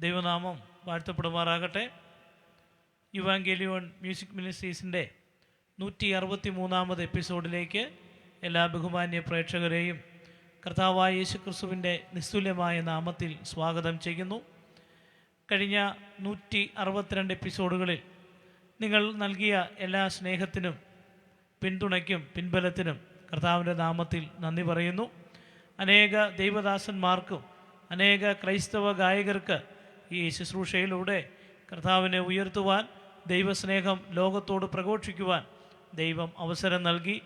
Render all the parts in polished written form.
ദൈവനാമം വാഴ്ത്തപ്പെടുമാറാകട്ടെ. യുവാങ്കേലിയോൺ മ്യൂസിക് മിനിസ്ട്രീസിൻ്റെ 163 എപ്പിസോഡിലേക്ക് എല്ലാ ബഹുമാന്യ പ്രേക്ഷകരെയും കർത്താവായ യേശുക്രിസ്തുവിൻ്റെ നിസ്തുല്യമായ നാമത്തിൽ സ്വാഗതം ചെയ്യുന്നു. കഴിഞ്ഞ 162 എപ്പിസോഡുകളിൽ നിങ്ങൾ നൽകിയ എല്ലാ സ്നേഹത്തിനും പിന്തുണയ്ക്കും പിൻബലത്തിനും കർത്താവിൻ്റെ നാമത്തിൽ നന്ദി പറയുന്നു. അനേക ദൈവദാസന്മാർക്കും അനേക ക്രൈസ്തവ ഗായകർക്ക് ഈ ശുശ്രൂഷയിലൂടെ കർത്താവിനെ ഉയർത്തുവാൻ, ദൈവസ്നേഹം ലോകത്തോട് പ്രഘോഷിക്കുവാൻ ദൈവം അവസരം നൽകി.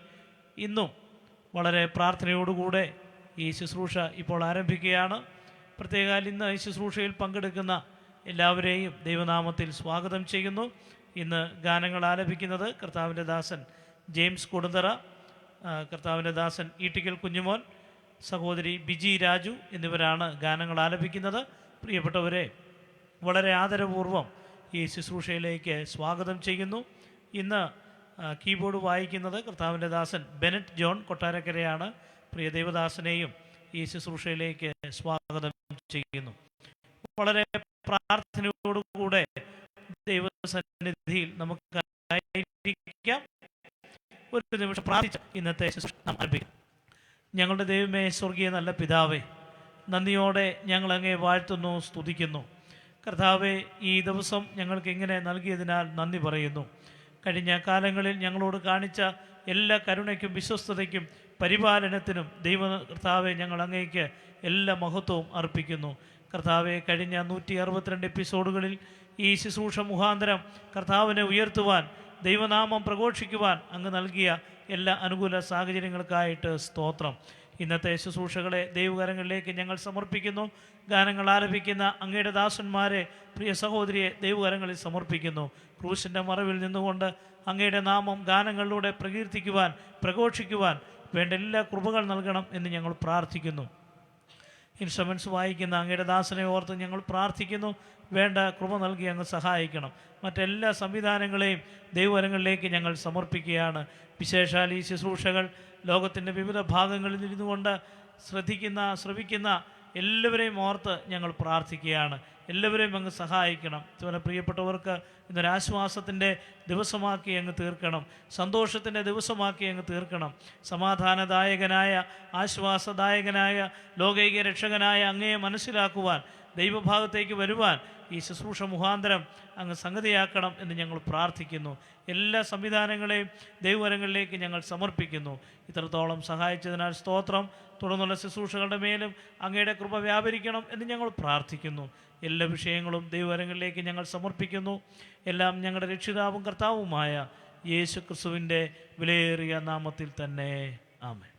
ഇന്നും വളരെ പ്രാർത്ഥനയോടുകൂടെ ഈ ശുശ്രൂഷ ഇപ്പോൾ ആരംഭിക്കുകയാണ്. പ്രത്യേകം ഇന്ന് ഈ ശുശ്രൂഷയിൽ പങ്കെടുക്കുന്ന എല്ലാവരെയും ദൈവനാമത്തിൽ സ്വാഗതം ചെയ്യുന്നു. ഇന്ന് ഗാനങ്ങൾ ആലപിക്കുന്നത് കർത്താവിൻ്റെ ദാസൻ ജെയിംസ് കൊടുന്തറ, കർത്താവിൻ്റെ ദാസൻ ഈട്ടിക്കൽ കുഞ്ഞുമോൻ, സഹോദരി ബിജി രാജു എന്നിവരാണ് ഗാനങ്ങൾ ആലപിക്കുന്നത്. പ്രിയപ്പെട്ടവരെ, വളരെ ആദരപൂർവ്വം ഈ ശുശ്രൂഷയിലേക്ക് സ്വാഗതം ചെയ്യുന്നു. ഇന്ന് കീബോർഡ് വായിക്കുന്നത് കർത്താവിൻ്റെ ദാസൻ ബെനറ്റ് ജോൺ കൊട്ടാരക്കരയാണ്. പ്രിയ ദൈവദാസനെയും ഈ ശുശ്രൂഷയിലേക്ക് സ്വാഗതം ചെയ്യുന്നു. വളരെ പ്രാർത്ഥനയോടുകൂടെ ദൈവസന്നിധിയിൽ നമുക്ക് ആയിരിക്കാം. ഒരു നിമിഷം പ്രാർത്ഥിച്ച് ഇന്നത്തെ ശുശ്രൂഷ ആരംഭിക്കാം. ഞങ്ങളുടെ ദൈവമേ, സ്വർഗീയ നല്ല പിതാവേ, നന്ദിയോടെ ഞങ്ങൾ അങ്ങേ വാഴ്ത്തുന്നു, സ്തുതിക്കുന്നു. കർത്താവെ, ഈ ദിവസം ഞങ്ങൾക്ക് ഇങ്ങനെ നൽകിയതിനാൽ നന്ദി പറയുന്നു. കഴിഞ്ഞ കാലങ്ങളിൽ ഞങ്ങളോട് കാണിച്ച എല്ലാ കരുണയ്ക്കും വിശ്വസ്തതയ്ക്കും പരിപാലനത്തിനും കർത്താവെ, ഞങ്ങൾ അങ്ങേക്ക് എല്ലാ മഹത്വവും അർപ്പിക്കുന്നു. കർത്താവെ, കഴിഞ്ഞ 162 എപ്പിസോഡുകളിൽ ഈ ശുശ്രൂഷ മുഖാന്തരം കർത്താവിനെ ഉയർത്തുവാൻ, ദൈവനാമം പ്രഘോഷിക്കുവാൻ അങ്ങ് നൽകിയ എല്ലാ അനുകൂല സാഹചര്യങ്ങൾക്കായിട്ട് സ്തോത്രം. ഇന്നത്തെ ശുശ്രൂഷകളെ ദൈവകരങ്ങളിലേക്ക് ഞങ്ങൾ സമർപ്പിക്കുന്നു. ഗാനങ്ങൾ ആലപിക്കുന്ന അങ്ങയുടെ ദാസന്മാരെ, പ്രിയ സഹോദരിയെ ദൈവകരങ്ങളിൽ സമർപ്പിക്കുന്നു. ക്രൂശിൻ്റെ മറവിൽ നിന്നുകൊണ്ട് അങ്ങയുടെ നാമം ഗാനങ്ങളിലൂടെ പ്രകീർത്തിക്കുവാൻ, പ്രഘോഷിക്കുവാൻ വേണ്ട എല്ലാ കൃപകൾ നൽകണം എന്ന് ഞങ്ങൾ പ്രാർത്ഥിക്കുന്നു. ഇൻസ്ട്രുമെൻറ്റ്സ് വായിക്കുന്ന അങ്ങയുടെ ദാസനെ ഓർത്ത് ഞങ്ങൾ പ്രാർത്ഥിക്കുന്നു. വേണ്ട കൃപ നൽകി അങ്ങ് സഹായിക്കണം. മറ്റെല്ലാ സംവിധാനങ്ങളെയും ദൈവകരങ്ങളിലേക്ക് ഞങ്ങൾ സമർപ്പിക്കുകയാണ്. വിശേഷാൽ ഈ ശുശ്രൂഷകൾ ലോകത്തിൻ്റെ വിവിധ ഭാഗങ്ങളിൽ ഇരുന്നുകൊണ്ട് ശ്രവിക്കുന്ന എല്ലാവരെയും ഓർത്ത് ഞങ്ങൾ പ്രാർത്ഥിക്കുകയാണ്. എല്ലാവരെയും അങ്ങ് സഹായിക്കണം. ഇതുപോലെ പ്രിയപ്പെട്ടവർക്ക് ഇന്നൊരാശ്വാസത്തിൻ്റെ ദിവസമാക്കി അങ്ങ് തീർക്കണം, സന്തോഷത്തിൻ്റെ ദിവസമാക്കി അങ്ങ് തീർക്കണം. സമാധാനദായകനായ, ആശ്വാസദായകനായ, ലോകൈക രക്ഷകനായ അങ്ങയെ മനസ്സിലാക്കുവാൻ, ദൈവഭാഗത്തേക്ക് വരുവാൻ ഈ ശുശ്രൂഷ മുഖാന്തരം അങ്ങ് സംഗതിയാക്കണം എന്ന് ഞങ്ങൾ പ്രാർത്ഥിക്കുന്നു. എല്ലാ സംവിധാനങ്ങളെയും ദൈവകരങ്ങളിലേക്ക് ഞങ്ങൾ സമർപ്പിക്കുന്നു. ഇത്രത്തോളം സഹായിച്ചതിനാൽ സ്തോത്രം. തുടർന്നുള്ള ശുശ്രൂഷകളുടെ മേലും അങ്ങയുടെ കൃപ വ്യാപരിക്കണം എന്ന് ഞങ്ങൾ പ്രാർത്ഥിക്കുന്നു. എല്ലാ വിഷയങ്ങളും ദൈവകരങ്ങളിലേക്ക് ഞങ്ങൾ സമർപ്പിക്കുന്നു. എല്ലാം ഞങ്ങളുടെ രക്ഷിതാവും കർത്താവുമായ യേശു ക്രിസ്തുവിൻ്റെ വിലയേറിയ നാമത്തിൽ തന്നെ, ആമേൻ.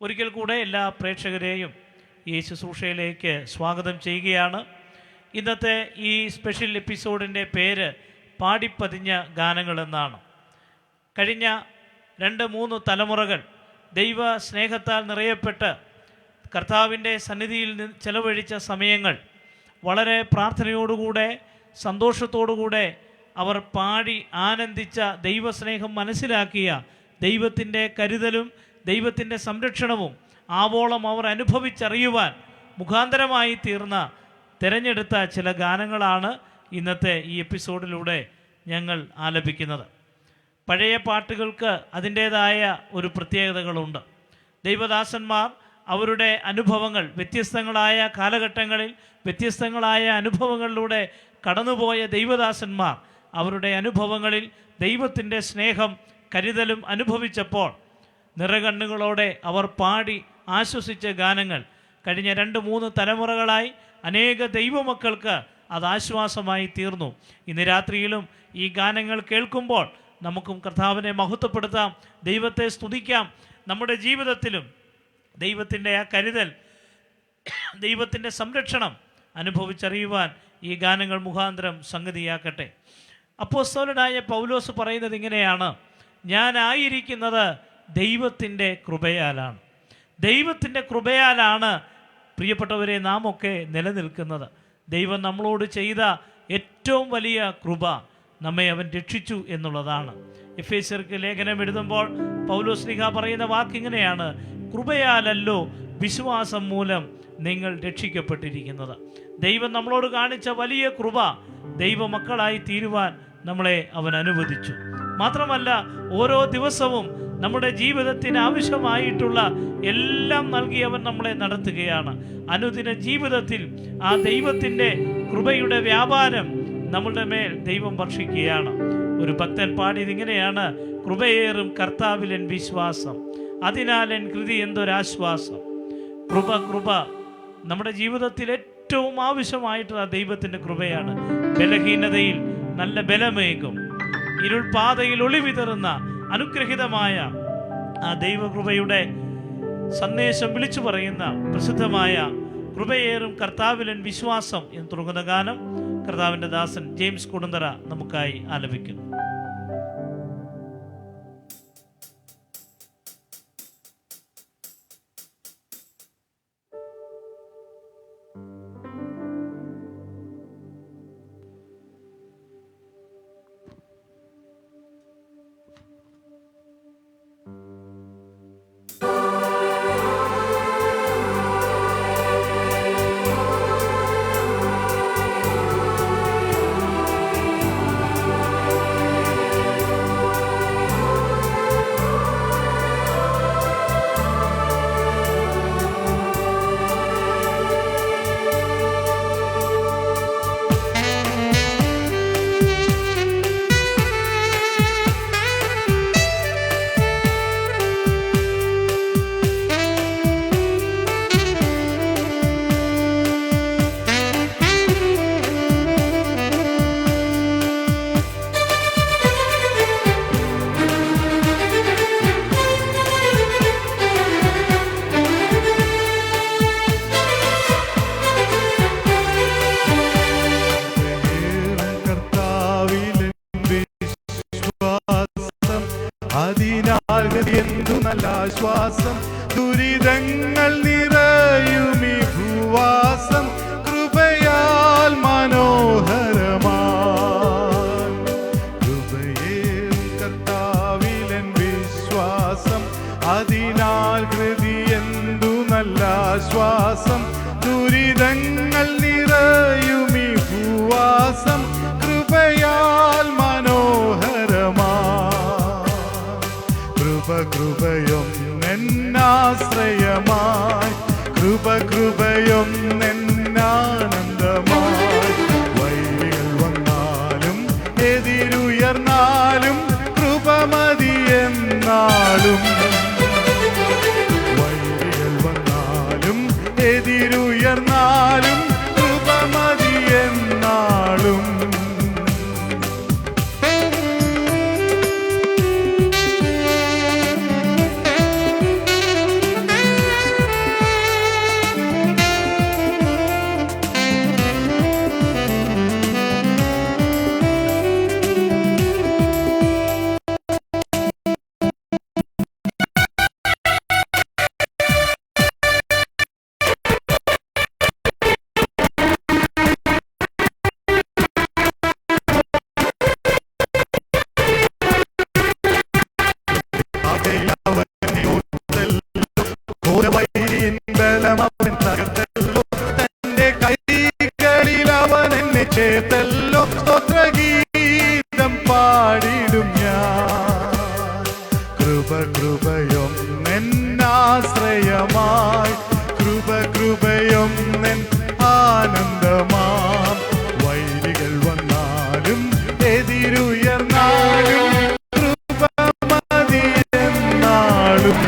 ഒരിക്കൽ കൂടെ എല്ലാ പ്രേക്ഷകരെയും ഈ ശുശ്രൂഷയിലേക്ക് സ്വാഗതം ചെയ്യുകയാണ്. ഇന്നത്തെ ഈ സ്പെഷ്യൽ എപ്പിസോഡിൻ്റെ പേര് പാടിപ്പതിഞ്ഞ ഗാനങ്ങൾ എന്നാണ്. കഴിഞ്ഞ 2-3 തലമുറകൾ ദൈവ സ്നേഹത്താൽ നിറയപ്പെട്ട് കർത്താവിൻ്റെ സന്നിധിയിൽ ചെലവഴിച്ച സമയങ്ങൾ വളരെ പ്രാർത്ഥനയോടുകൂടെ, സന്തോഷത്തോടുകൂടെ അവർ പാടി ആനന്ദിച്ച, ദൈവസ്നേഹം മനസ്സിലാക്കിയ, ദൈവത്തിൻ്റെ കരുതലും ദൈവത്തിൻ്റെ സംരക്ഷണവും ആവോളം അവർ അനുഭവിച്ചറിയുവാൻ മുഖാന്തരമായി തീർന്ന തിരഞ്ഞെടുത്ത ചില ഗാനങ്ങളാണ് ഇന്നത്തെ ഈ എപ്പിസോഡിലൂടെ ഞങ്ങൾ ആലപിക്കുന്നത്. പഴയ പാട്ടുകൾക്ക് അതിൻ്റേതായ ഒരു പ്രത്യേകതകളുണ്ട്. ദൈവദാസന്മാർ അവരുടെ അനുഭവങ്ങൾ, വ്യത്യസ്തങ്ങളായ കാലഘട്ടങ്ങളിൽ വ്യത്യസ്തങ്ങളായ അനുഭവങ്ങളിലൂടെ കടന്നുപോയ ദൈവദാസന്മാർ അവരുടെ അനുഭവങ്ങളിൽ ദൈവത്തിൻ്റെ സ്നേഹം, കരുതലും അനുഭവിച്ചപ്പോൾ നിറകണ്ണുകളോടെ അവർ പാടി ആശ്വസിച്ച ഗാനങ്ങൾ കഴിഞ്ഞ 2-3 തലമുറകളായി അനേക ദൈവമക്കൾക്ക് അത് ആശ്വാസമായി തീർന്നു. ഇന്ന് രാത്രിയിലും ഈ ഗാനങ്ങൾ കേൾക്കുമ്പോൾ നമുക്കും കർത്താവിനെ മഹത്വപ്പെടുത്താം, ദൈവത്തെ സ്തുതിക്കാം. നമ്മുടെ ജീവിതത്തിലും ദൈവത്തിൻ്റെ ആ കരുതൽ, ദൈവത്തിൻ്റെ സംരക്ഷണം അനുഭവിച്ചറിയുവാൻ ഈ ഗാനങ്ങൾ മുഖാന്തരം സംഗതിയാക്കട്ടെ. അപ്പോസ്തലനായ പൗലോസ് പറയുന്നത് ഇങ്ങനെയാണ്: ഞാനായിരിക്കുന്നത് ദൈവത്തിൻ്റെ കൃപയാലാണ്. ദൈവത്തിൻ്റെ കൃപയാലാണ് പ്രിയപ്പെട്ടവരെ നാം ഒക്കെ നിലനിൽക്കുന്നത്. ദൈവം നമ്മളോട് ചെയ്ത ഏറ്റവും വലിയ കൃപ നമ്മെ അവൻ രക്ഷിച്ചു എന്നുള്ളതാണ്. എഫേസ്യർക്ക് ലേഖനം എഴുതുമ്പോൾ പൗലോസ് ശ്ലീഹ പറയുന്ന വാക്കിങ്ങനെയാണ്: കൃപയാലല്ലോ വിശ്വാസം മൂലം നിങ്ങൾ രക്ഷിക്കപ്പെട്ടിരിക്കുന്നത്. ദൈവം നമ്മളോട് കാണിച്ച വലിയ കൃപ, ദൈവമക്കളായി തീരുവാൻ നമ്മളെ അവൻ അനുവദിച്ചു. മാത്രമല്ല, ഓരോ ദിവസവും നമ്മുടെ ജീവിതത്തിന് ആവശ്യമായിട്ടുള്ള എല്ലാം നൽകി അവൻ നമ്മളെ നടത്തുകയാണ്. അനുദിന ജീവിതത്തിൽ ആ ദൈവത്തിൻ്റെ കൃപയുടെ വ്യാപാരം നമ്മളുടെ മേൽ ദൈവം വർഷിക്കുകയാണ്. ഒരു ഭക്തൻ പാടിയതിങ്ങനെയാണ്: കൃപയേറും കർത്താവിലൻ വിശ്വാസം, അതിനാൽ എൻ കൃതി എന്തൊരാശ്വാസം. കൃപ കൃപ നമ്മുടെ ജീവിതത്തിൽ ഏറ്റവും ആവശ്യമായിട്ടുള്ള ദൈവത്തിൻ്റെ കൃപയാണ്. ബലഹീനതയിൽ നല്ല ബലമേകും, ഇരുൾപാതയിൽ ഒളിവിതറുന്ന അനുഗ്രഹിതമായ ആ ദൈവകൃപയുടെ സന്ദേശം വിളിച്ചു പറയുന്ന പ്രസിദ്ധമായ കൃപയേറും കർത്താവിലൻ വിശ്വാസം എന്ന് തുടങ്ങുന്ന ഗാനം കർത്താവിൻ്റെ ദാസൻ ജെയിംസ് കൊടുന്തറ നമുക്കായി ആലപിക്കുന്നു. എന്തു നല്ല ആശ്വാസം, ദുരിതങ്ങൾ നിറയുമീ ഭൂവാസം കൃപയാൽ മനോഹരമായി. കൃപയേറും കർത്താവിലൻ വിശ്വാസം, അതിനാൽ കൃതി എന്തു നല്ല ആശ്വാസം, ദുരിതങ്ങൾ നിറയുമീ ഭൂവാസം കൃപയാൽ മനോഹരമായി. കൃപയൊന്നെന്നാശ്രയമായി, കൃപയൊന്നെന്നാനന്ദമായി. വൈരികൾ വന്നാലും എതിരുയർന്നാലും കൃപ മതിയെന്നാലും. വൈരികൾ വന്നാലും എതിരുയർന്നാലും കൃപ മതിയെന്നാലും. തന്റെ കൈകളിൽ അവൻ എന്നെ ചേർത്തല്ലോ, സ്തോത്രഗീതം പാടിടും ഞാൻ. കൃപയൊന്നെന്നാശ്രയമായി, കൃപയൊന്നെൻ ആനന്ദമാം. വൈരികൾ വന്നാലും എതിരുയർന്നാലും കൃപ മതിയെന്നാലും.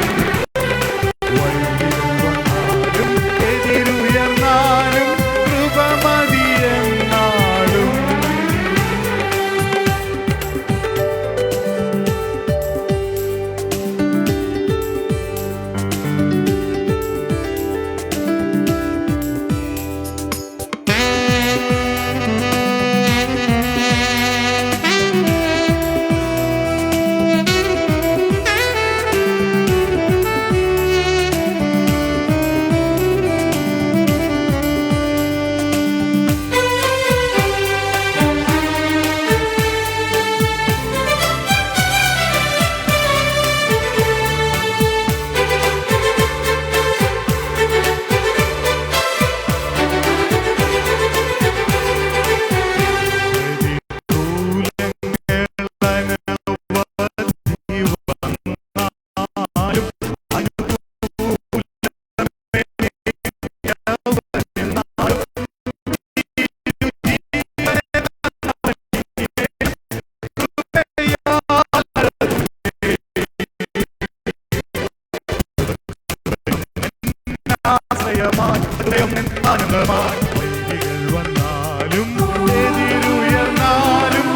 വൈരികൾ വന്നാലും എതിരുയർന്നാലും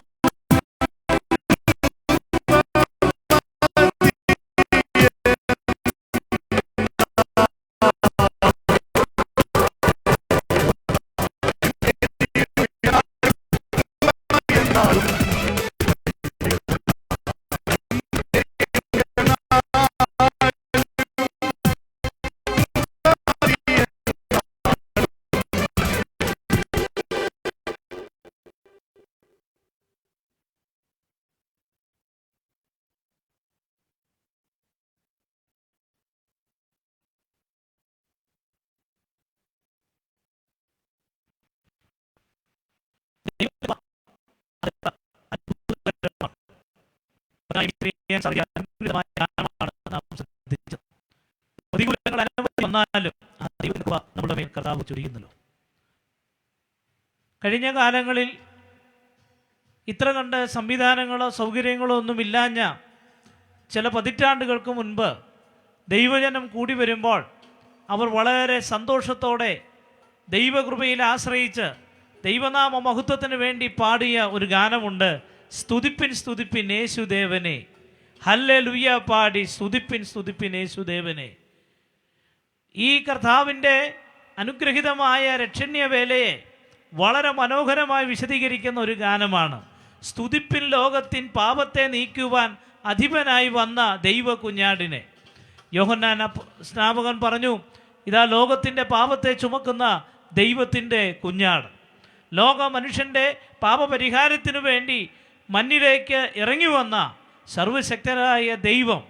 പ്രതികൂലങ്ങൾ അനവധി വന്നാലും ആ ദൈവകൃപ നമ്മുടെ മേൽ കർത്താവ് ചൊരിയുന്നല്ലോ. കഴിഞ്ഞ കാലങ്ങളിൽ ഇത്ര കണ്ട് സംവിധാനങ്ങളോ സൗകര്യങ്ങളോ ഒന്നുമില്ലാഞ്ഞ ചില പതിറ്റാണ്ടുകൾക്ക് മുൻപ് ദൈവജനം കൂടി വരുമ്പോൾ അവർ വളരെ സന്തോഷത്തോടെ ദൈവകൃപയിൽ ആശ്രയിച്ച് ദൈവനാമ മഹത്വത്തിന് വേണ്ടി പാടിയ ഒരു ഗാനമുണ്ട്. സ്തുതിപ്പിൻ സ്തുതിപ്പിൻ യേശുദേവനെ, ഹല്ലേലൂയ പാടി സ്തുതിപ്പിൻ സ്തുതിപ്പിൻ യേശുദേവനെ. ഈ കർത്താവിൻ്റെ അനുഗ്രഹീതമായ രക്ഷണ്യ വേലയെ വളരെ മനോഹരമായി വിശദീകരിക്കുന്ന ഒരു ഗാനമാണ്. സ്തുതിപ്പിൻ ലോകത്തിൻ പാപത്തെ നീക്കുവാൻ അധിപനായി വന്ന ദൈവ കുഞ്ഞാടിനെ. യോഹന്നാൻ സ്നാപകൻ പറഞ്ഞു, ഇതാ ലോകത്തിൻ്റെ പാപത്തെ ചുമക്കുന്ന ദൈവത്തിൻ്റെ കുഞ്ഞാട്. ലോക മനുഷ്യൻ്റെ പാപപരിഹാരത്തിനു വേണ്ടി മണ്ണിലേക്ക് ഇറങ്ങി വന്ന സർവശക്തനായ ദൈവം,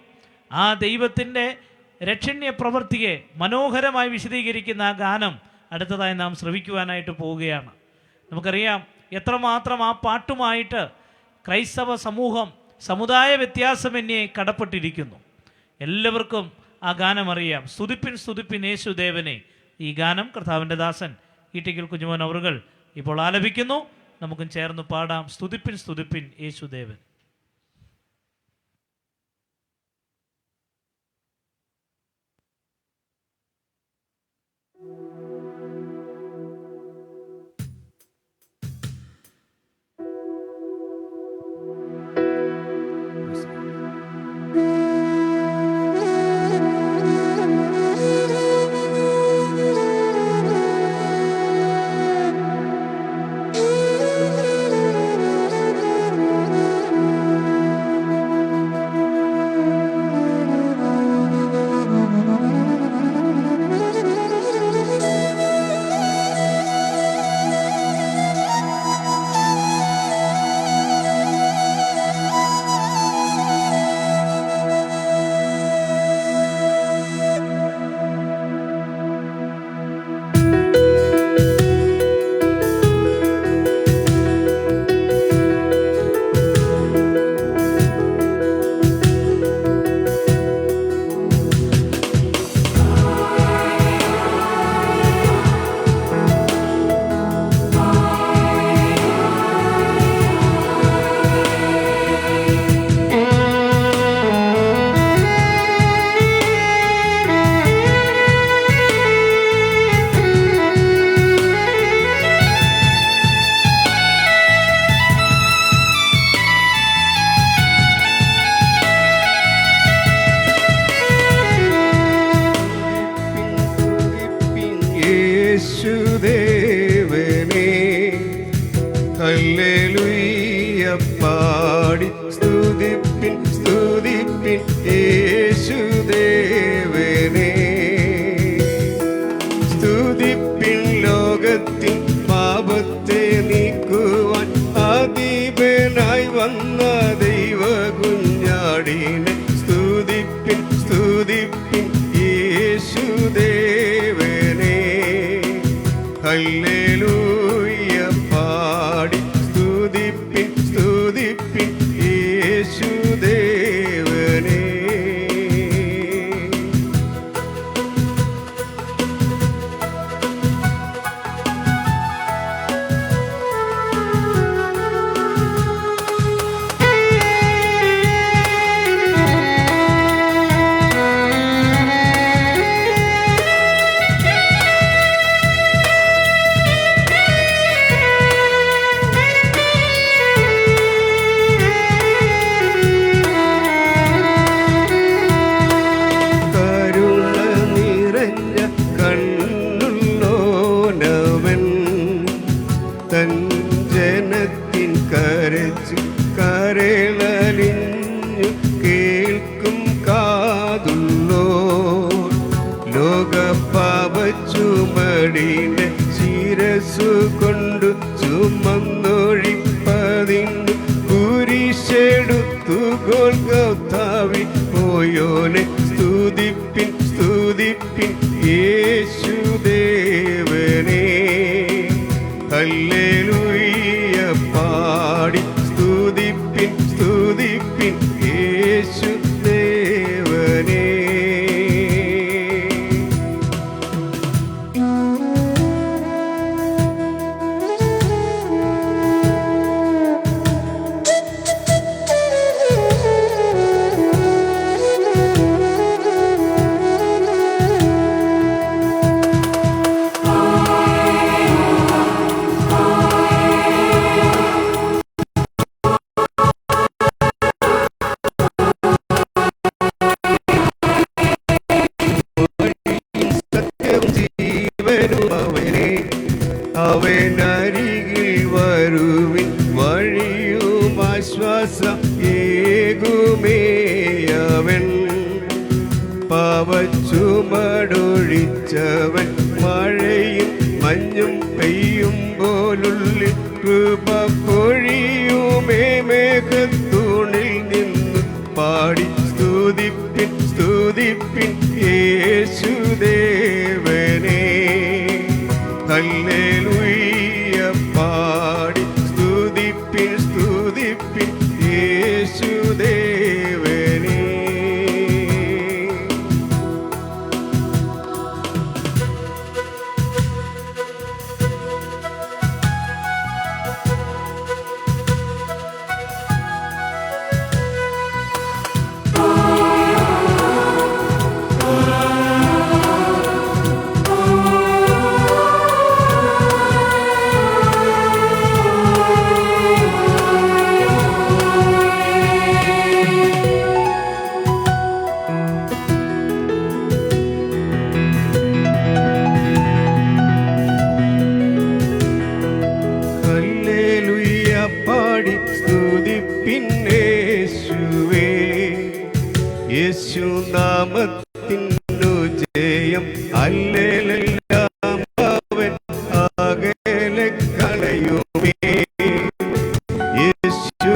ആ ദൈവത്തിൻ്റെ രക്ഷണ്യ പ്രവൃത്തിയെ മനോഹരമായി വിശദീകരിക്കുന്ന ആ ഗാനം അടുത്തതായി നാം ശ്രവിക്കുവാനായിട്ട് പോവുകയാണ്. നമുക്കറിയാം എത്രമാത്രം ആ പാട്ടുമായിട്ട് ക്രൈസ്തവ സമൂഹം സമുദായ വ്യത്യാസമന്യേ കടപ്പെട്ടിരിക്കുന്നു. എല്ലാവർക്കും ആ ഗാനം അറിയാം. സ്തുതിപ്പിൻ സ്തുതിപ്പിൻ യേശുദേവനെ. ഈ ഗാനം കർത്താവിൻ്റെ ദാസൻ ഈട്ടിക്കൽ കുഞ്ഞുമോൻ അവറുകൾ ഇപ്പോൾ ആലപിക്കുന്നു. നമുക്കും ചേർന്ന് പാടാം. സ്തുതിപ്പിൻ സ്തുതിപ്പിൻ യേശുദേവൻ. യേശുദേവനെ, ഹല്ലേലൂയ പാടി സ്തുതിപ്പിൻ സ്തുതിപ്പിൻ യേശുദേവനെ. സ്തുതിപ്പിൻ ലോകത്തിൻ പാപത്തെ നീക്കുവാൻ അദീപനായി വന്ന ദൈവ കുഞ്ഞാടിനെ. സ്തുതിപ്പിൻ സ്തുതിപ്പിൻ യേശുദേവനെ, ഹല്ലേലൂയ പാടി സ്തുതിപ്പിൻ സ്തുതിപ്പിൻ യേശുദേവനെ. കുഞ്ഞാടിനെ ശിരസു കൊണ്ടു ചുമന്നൊഴിപ്പതിന് കുരിശെടുത്തു ഗോൽഗോഥാവിൽ പോയോനെ സ്തുതിപ്പിൻ സ്തുതിപ്പിൻ യേശുദേവനെ. ഹല്ലേലൂയ പാടി സ്തുതിപ്പിൻ സ്തുതിപ്പിൻ യേശുദേവനെ. അവനരികിൽ വരുവിൻ വഴിയും ആശ്വാസം ഏകുമേയവൻ. പാവച്ചുമടൊഴിച്ചവൻ മഴയും മഞ്ഞും പെയ്യുമ്പോലുള്ളിൽ കൃപ പൊഴിയുമേ. മേഘത്തൂണിൽ നിന്ന് പാടി സ്തുതിപ്പിൻ സ്തുതിപ്പിൻ യേശുദേവനെ. ഹല്ലേലൂയ പാടി സ്തുതിപ്പിൻ സ്തുതിപ്പിൻ യേശുദേവനെ. പാടി സ്തുതിപ്പിൻ യേശുവേ. യേശുനാമത്തിനു ജയം അല്ലേലെല്ലാം അവൻ അകലെ കളയുമേ. യേശു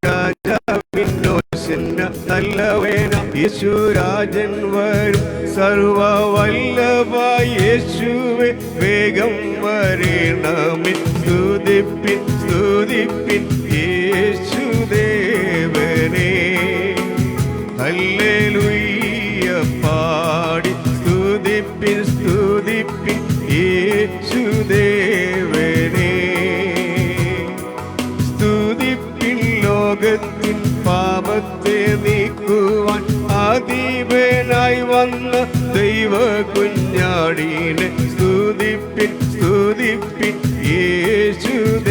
രാജാവിനോ സെന്ന നല്ലവേന. യേശുരാജൻ വരും സർവവല്ലഭ യേശുവേ വേഗം വരണമേ. സ്തുതിപ്പിൻ സ്തുതിപ്പിൻ യേശുദേവനെ. ഹല്ലേലൂയ പാടി സ്തുതിപ്പിൻ സ്തുതിപ്പിൻ യേശുദേവനെ. സ്തുതിപ്പിൻ ലോകത്തിൻ പാപത്തെ നീക്കുവാൻ ആദിപനായി വന്ന ദൈവ കുഞ്ഞാടിനെ. സ്തുതിപ്പിൻ സ്തുതിപ്പിൻ യേശുദേവനെ.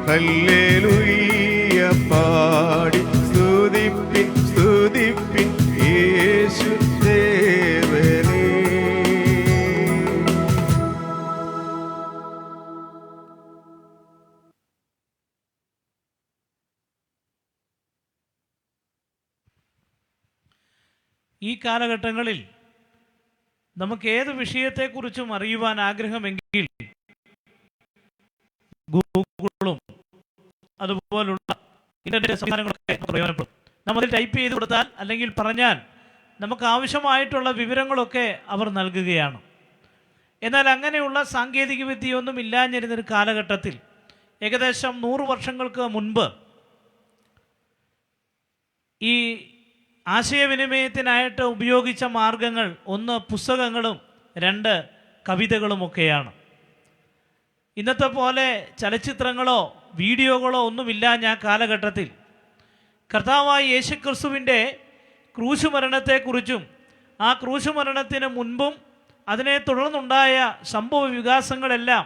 ഹല്ലേലൂയ പാടി സ്തുതിപ്പിൻ സ്തുതിപ്പിൻ യേശുദേവനെ. ഈ കാലഘട്ടങ്ങളിൽ നമുക്ക് ഏത് വിഷയത്തെക്കുറിച്ചും അറിയുവാൻ ആഗ്രഹമെങ്കിൽ ഗൂഗിളും അതുപോലുള്ള ഇന്റർനെറ്റ് സംവിധാനങ്ങളൊക്കെ പ്രയോജനപ്പെടും. നമ്മൾ ടൈപ്പ് ചെയ്ത് കൊടുത്താൽ അല്ലെങ്കിൽ പറഞ്ഞാൽ നമുക്ക് ആവശ്യമായിട്ടുള്ള വിവരങ്ങളൊക്കെ അവർ നൽകുകയാണ്. എന്നാൽ അങ്ങനെയുള്ള സാങ്കേതിക വിദ്യയൊന്നും ഇല്ലാഞ്ഞിരുന്നൊരു കാലഘട്ടത്തിൽ ഏകദേശം 100 വർഷങ്ങൾക്ക് മുൻപ് ഈ ആശയവിനിമയത്തിനായിട്ട് ഉപയോഗിച്ച മാർഗങ്ങൾ 1 പുസ്തകങ്ങളും 2 കവിതകളുമൊക്കെയാണ്. ഇന്നത്തെ പോലെ ചലച്ചിത്രങ്ങളോ വീഡിയോകളോ ഒന്നുമില്ല. ഞാൻ കാലഘട്ടത്തിൽ കർത്താവായ യേശുക്രിസ്തുവിൻ്റെ ക്രൂശുമരണത്തെക്കുറിച്ചും ആ ക്രൂശുമരണത്തിന് മുൻപും അതിനെ തുടർന്നുണ്ടായ സംഭവ വികാസങ്ങളെല്ലാം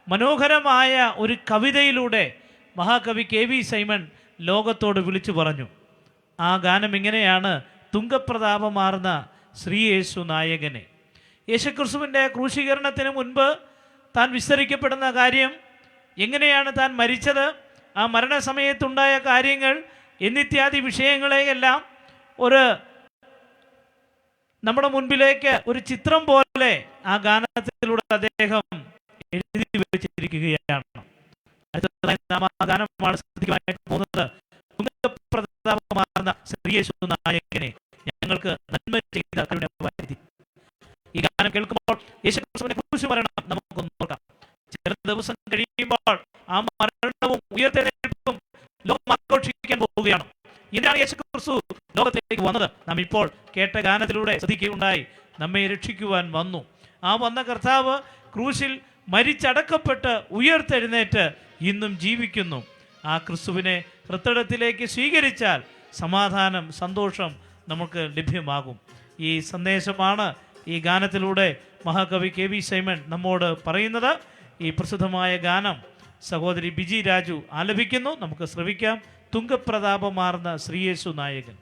മനോഹരമായ ഒരു കവിതയിലൂടെ മഹാകവി KV സൈമൺ ലോകത്തോട് വിളിച്ചു പറഞ്ഞു. ആ ഗാനം ഇങ്ങനെയാണ്: തുങ്കപ്രതാപമാർന്ന ശ്രീയേശു നായകനെ. യേശുക്രിസ്തുവിൻ്റെ ക്രൂശീകരണത്തിന് മുൻപ് താൻ വിസ്തരിക്കപ്പെടുന്ന കാര്യം, എങ്ങനെയാണ് താൻ മരിച്ചത്, ആ മരണസമയത്തുണ്ടായ കാര്യങ്ങൾ എന്നിത്യാദി വിഷയങ്ങളെയെല്ലാം ഒരു നമ്മുടെ മുൻപിലേക്ക് ഒരു ചിത്രം പോലെ ആ ഗാനത്തിലൂടെ അദ്ദേഹം എഴുതി വെച്ചിരിക്കുകയാണ്. അടുത്തതായി നാം ആ ഗാനമാണ് ശ്രദ്ധിക്കുവാനായിട്ട് പോകുന്നത്. തുങ്കപ്രതാപമാർന്ന ശ്രീയേശു നായകനെ, ഞങ്ങൾക്ക് നന്മ ചെയ്ത കരുണാവാരിധി. ഈ ഗാനം കേൾക്കുമ്പോൾ യേശുക്രിസ്തുവിന്റെ ക്രൂശ് മരണം നമുക്കൊന്ന് നോക്കാം. ചില ദിവസം കഴിയുമ്പോൾ ആ മരണവും ഉയർത്തെഴുന്നേൽപ്പും ലോകം ആഘോഷിക്കാൻ പോവുകയാണ്. ഇതിനാണ് യേശുക്രിസ്തു ലോകത്തിലേക്ക് വന്നത്. നാം ഇപ്പോൾ കേട്ട ഗാനത്തിലൂടെ ശ്രദ്ധിക്കുകയുണ്ടായി. നമ്മെ രക്ഷിക്കുവാൻ വന്നു. ആ വന്ന കർത്താവ് ക്രൂശിൽ മരിച്ചടക്കപ്പെട്ട് ഉയർത്തെഴുന്നേറ്റ് ഇന്നും ജീവിക്കുന്നു. ആ ക്രിസ്തുവിനെ ഹൃദയത്തിലേക്ക് സ്വീകരിച്ചാൽ സമാധാനം, സന്തോഷം നമുക്ക് ലഭ്യമാകും. ഈ സന്ദേശമാണ് ഈ ഗാനത്തിലൂടെ മഹാകവി കെ വി സൈമൺ നമ്മോട് പറയുന്നത്. ഈ പ്രസിദ്ധമായ ഗാനം സഹോദരി ബിജി രാജു ആലപിക്കുന്നു. നമുക്ക് ശ്രവിക്കാം. തുങ്കപ്രതാപമാർന്ന ശ്രീയേശു നായകൻ.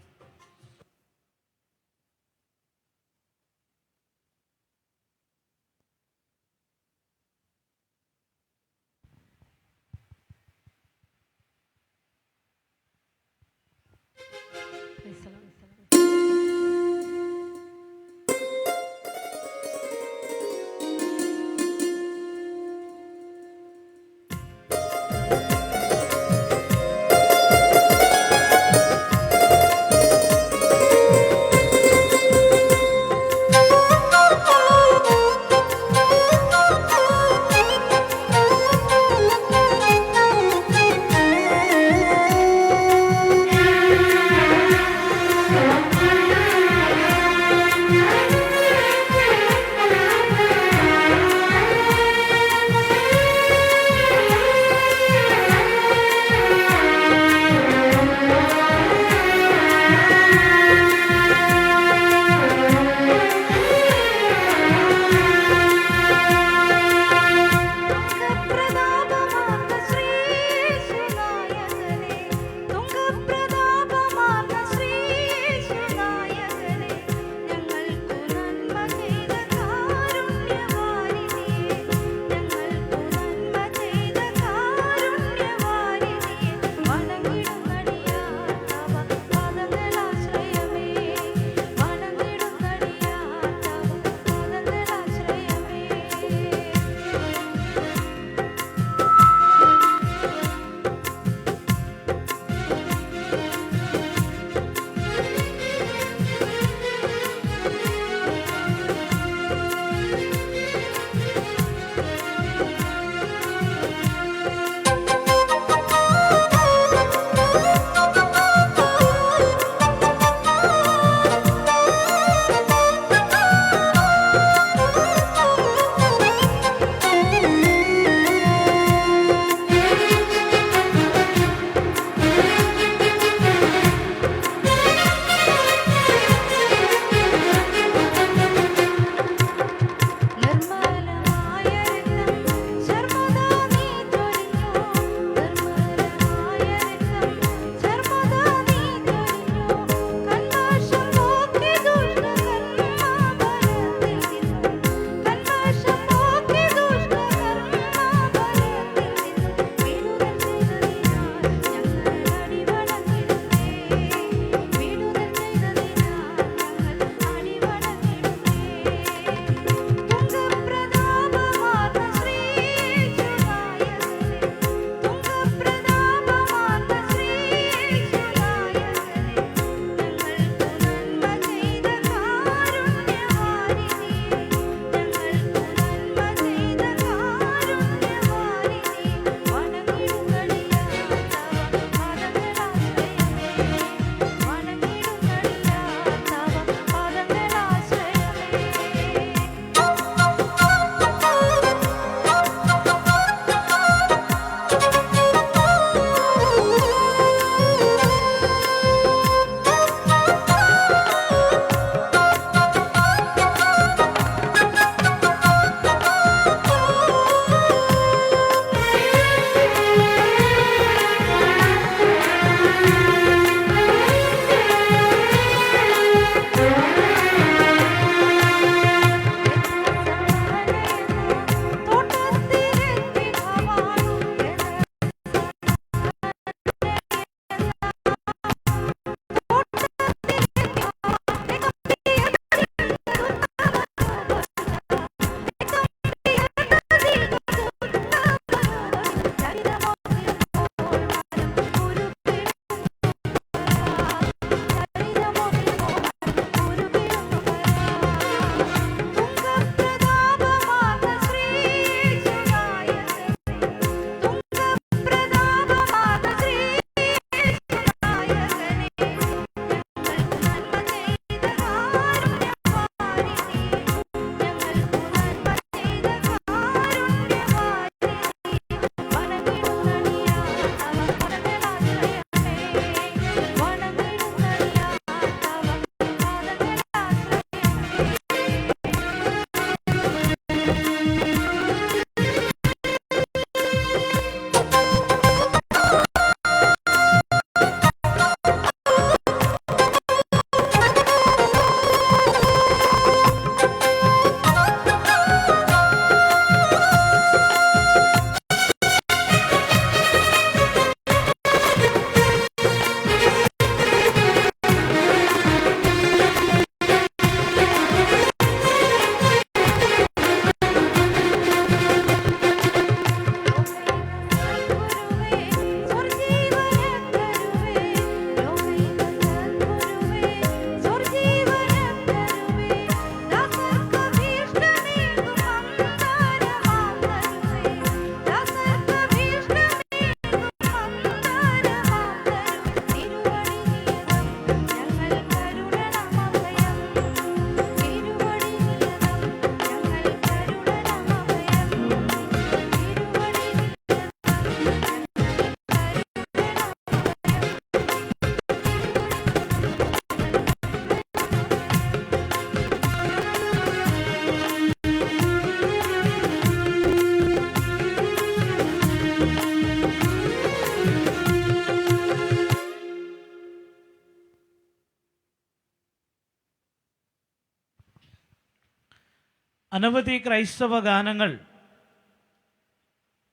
അനവധി ക്രൈസ്തവ ഗാനങ്ങൾ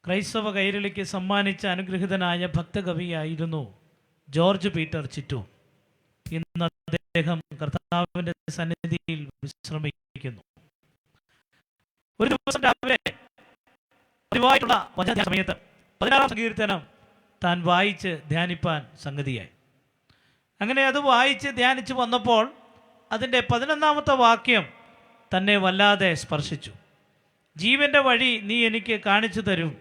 ക്രൈസ്തവ കൈരളിക്ക് സമ്മാനിച്ച അനുഗ്രഹീതനായ ഭക്തകവിയായിരുന്നു ജോർജ് പീറ്റർ ചിറ്റൂർ. ഇന്ന് അദ്ദേഹം കർത്താവിൻ്റെ സന്നിധിയിൽ വിശ്രമിക്കുന്നു. ഒരു ദിവസം രാവിലെ പതിവായിട്ടുള്ള വചന സമയത്ത് 16-ാം സങ്കീർത്തനം താൻ വായിച്ച് ധ്യാനിപ്പാൻ സംഗതിയായി. അങ്ങനെ അത് വായിച്ച് ധ്യാനിച്ച് വന്നപ്പോൾ അതിൻ്റെ 11-ാമത്തെ വാക്യം തന്നെ വല്ലാതെ സ്പർശിച്ചു. ജീവൻ്റെ വഴി നീ എനിക്ക് കാണിച്ചു തരും,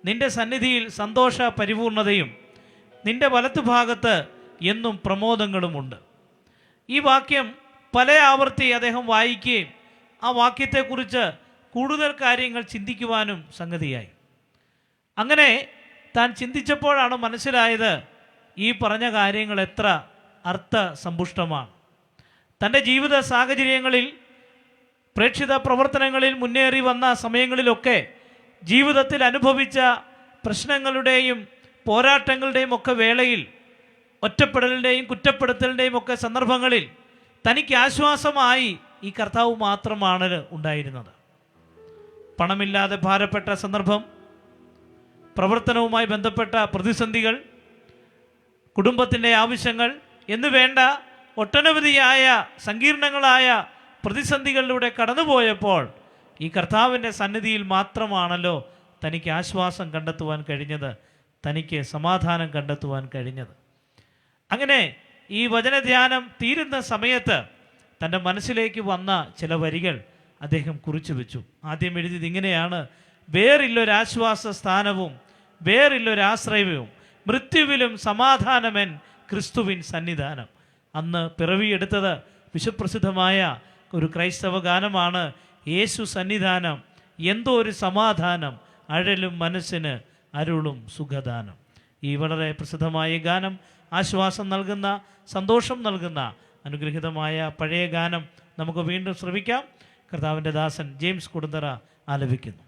നിന്റെ സന്നിധിയിൽ സന്തോഷ പരിപൂർണതയും നിന്റെ വലത്തുഭാഗത്ത് എന്നും പ്രമോദങ്ങളുമുണ്ട്. ഈ വാക്യം പല ആവർത്തി അദ്ദേഹം വായിക്കുകയും ആ വാക്യത്തെക്കുറിച്ച് കൂടുതൽ കാര്യങ്ങൾ ചിന്തിക്കുവാനും സംഗതിയായി. അങ്ങനെ താൻ ചിന്തിച്ചപ്പോഴാണ് മനസ്സിലായത് ഈ പറഞ്ഞ കാര്യങ്ങൾ എത്ര അർത്ഥസമ്പുഷ്ടമാണ്. തൻ്റെ ജീവിത സാഹചര്യങ്ങളിൽ പ്രേക്ഷിത പ്രവർത്തനങ്ങളിൽ മുന്നേറി വന്ന സമയങ്ങളിലൊക്കെ ജീവിതത്തിൽ അനുഭവിച്ച പ്രശ്നങ്ങളുടെയും പോരാട്ടങ്ങളുടെയും ഒക്കെ വേളയിൽ, ഒറ്റപ്പെടലിൻ്റെയും കുറ്റപ്പെടുത്തലിൻ്റെയും ഒക്കെ സന്ദർഭങ്ങളിൽ തനിക്ക് ആശ്വാസമായി ഈ കർത്താവ് മാത്രമാണ് ഉണ്ടായിരുന്നത്. പണമില്ലാതെ ഭാരപ്പെട്ട സന്ദർഭം, പ്രവർത്തനവുമായി ബന്ധപ്പെട്ട പ്രതിസന്ധികൾ, കുടുംബത്തിൻ്റെ ആവശ്യങ്ങൾ എന്നുവേണ്ട ഒട്ടനവധിയായ സങ്കീർണങ്ങളായ പ്രതിസന്ധികളിലൂടെ കടന്നുപോയപ്പോൾ ഈ കർത്താവിൻ്റെ സന്നിധിയിൽ മാത്രമാണല്ലോ തനിക്ക് ആശ്വാസം കണ്ടെത്തുവാൻ കഴിഞ്ഞത്, തനിക്ക് സമാധാനം കണ്ടെത്തുവാൻ കഴിഞ്ഞത്. അങ്ങനെ ഈ വചനധ്യാനം തീരുന്ന സമയത്ത് തൻ്റെ മനസ്സിലേക്ക് വന്ന ചില വരികൾ അദ്ദേഹം കുറിച്ചു വെച്ചു. ആദ്യം എഴുതിയത് ഇങ്ങനെയാണ്: വേറില്ലൊരാശ്വാസ സ്ഥാനവും വേറില്ലൊരാശ്രയവും, മൃത്യുവിലും സമാധാനമെൻ ക്രിസ്തുവിൻ സന്നിധാനം. അന്ന് പിറവിയെടുത്തത് വിശ്വപ്രസിദ്ധമായ ഒരു ക്രൈസ്തവ ഗാനമാണ്, യേശു സന്നിധാനം എന്തോ ഒരു സമാധാനം, അഴലും മനസ്സിന് അരുളും സുഖദാനം. ഈ വളരെ പ്രസിദ്ധമായ ഗാനം ആശ്വാസം നൽകുന്ന, സന്തോഷം നൽകുന്ന അനുഗ്രഹീതമായ പഴയ ഗാനം നമുക്ക് വീണ്ടും ശ്രവിക്കാം. കർത്താവിൻ്റെ ദാസൻ ജെയിംസ് കൊടുന്തറ ആലപിക്കുന്നു.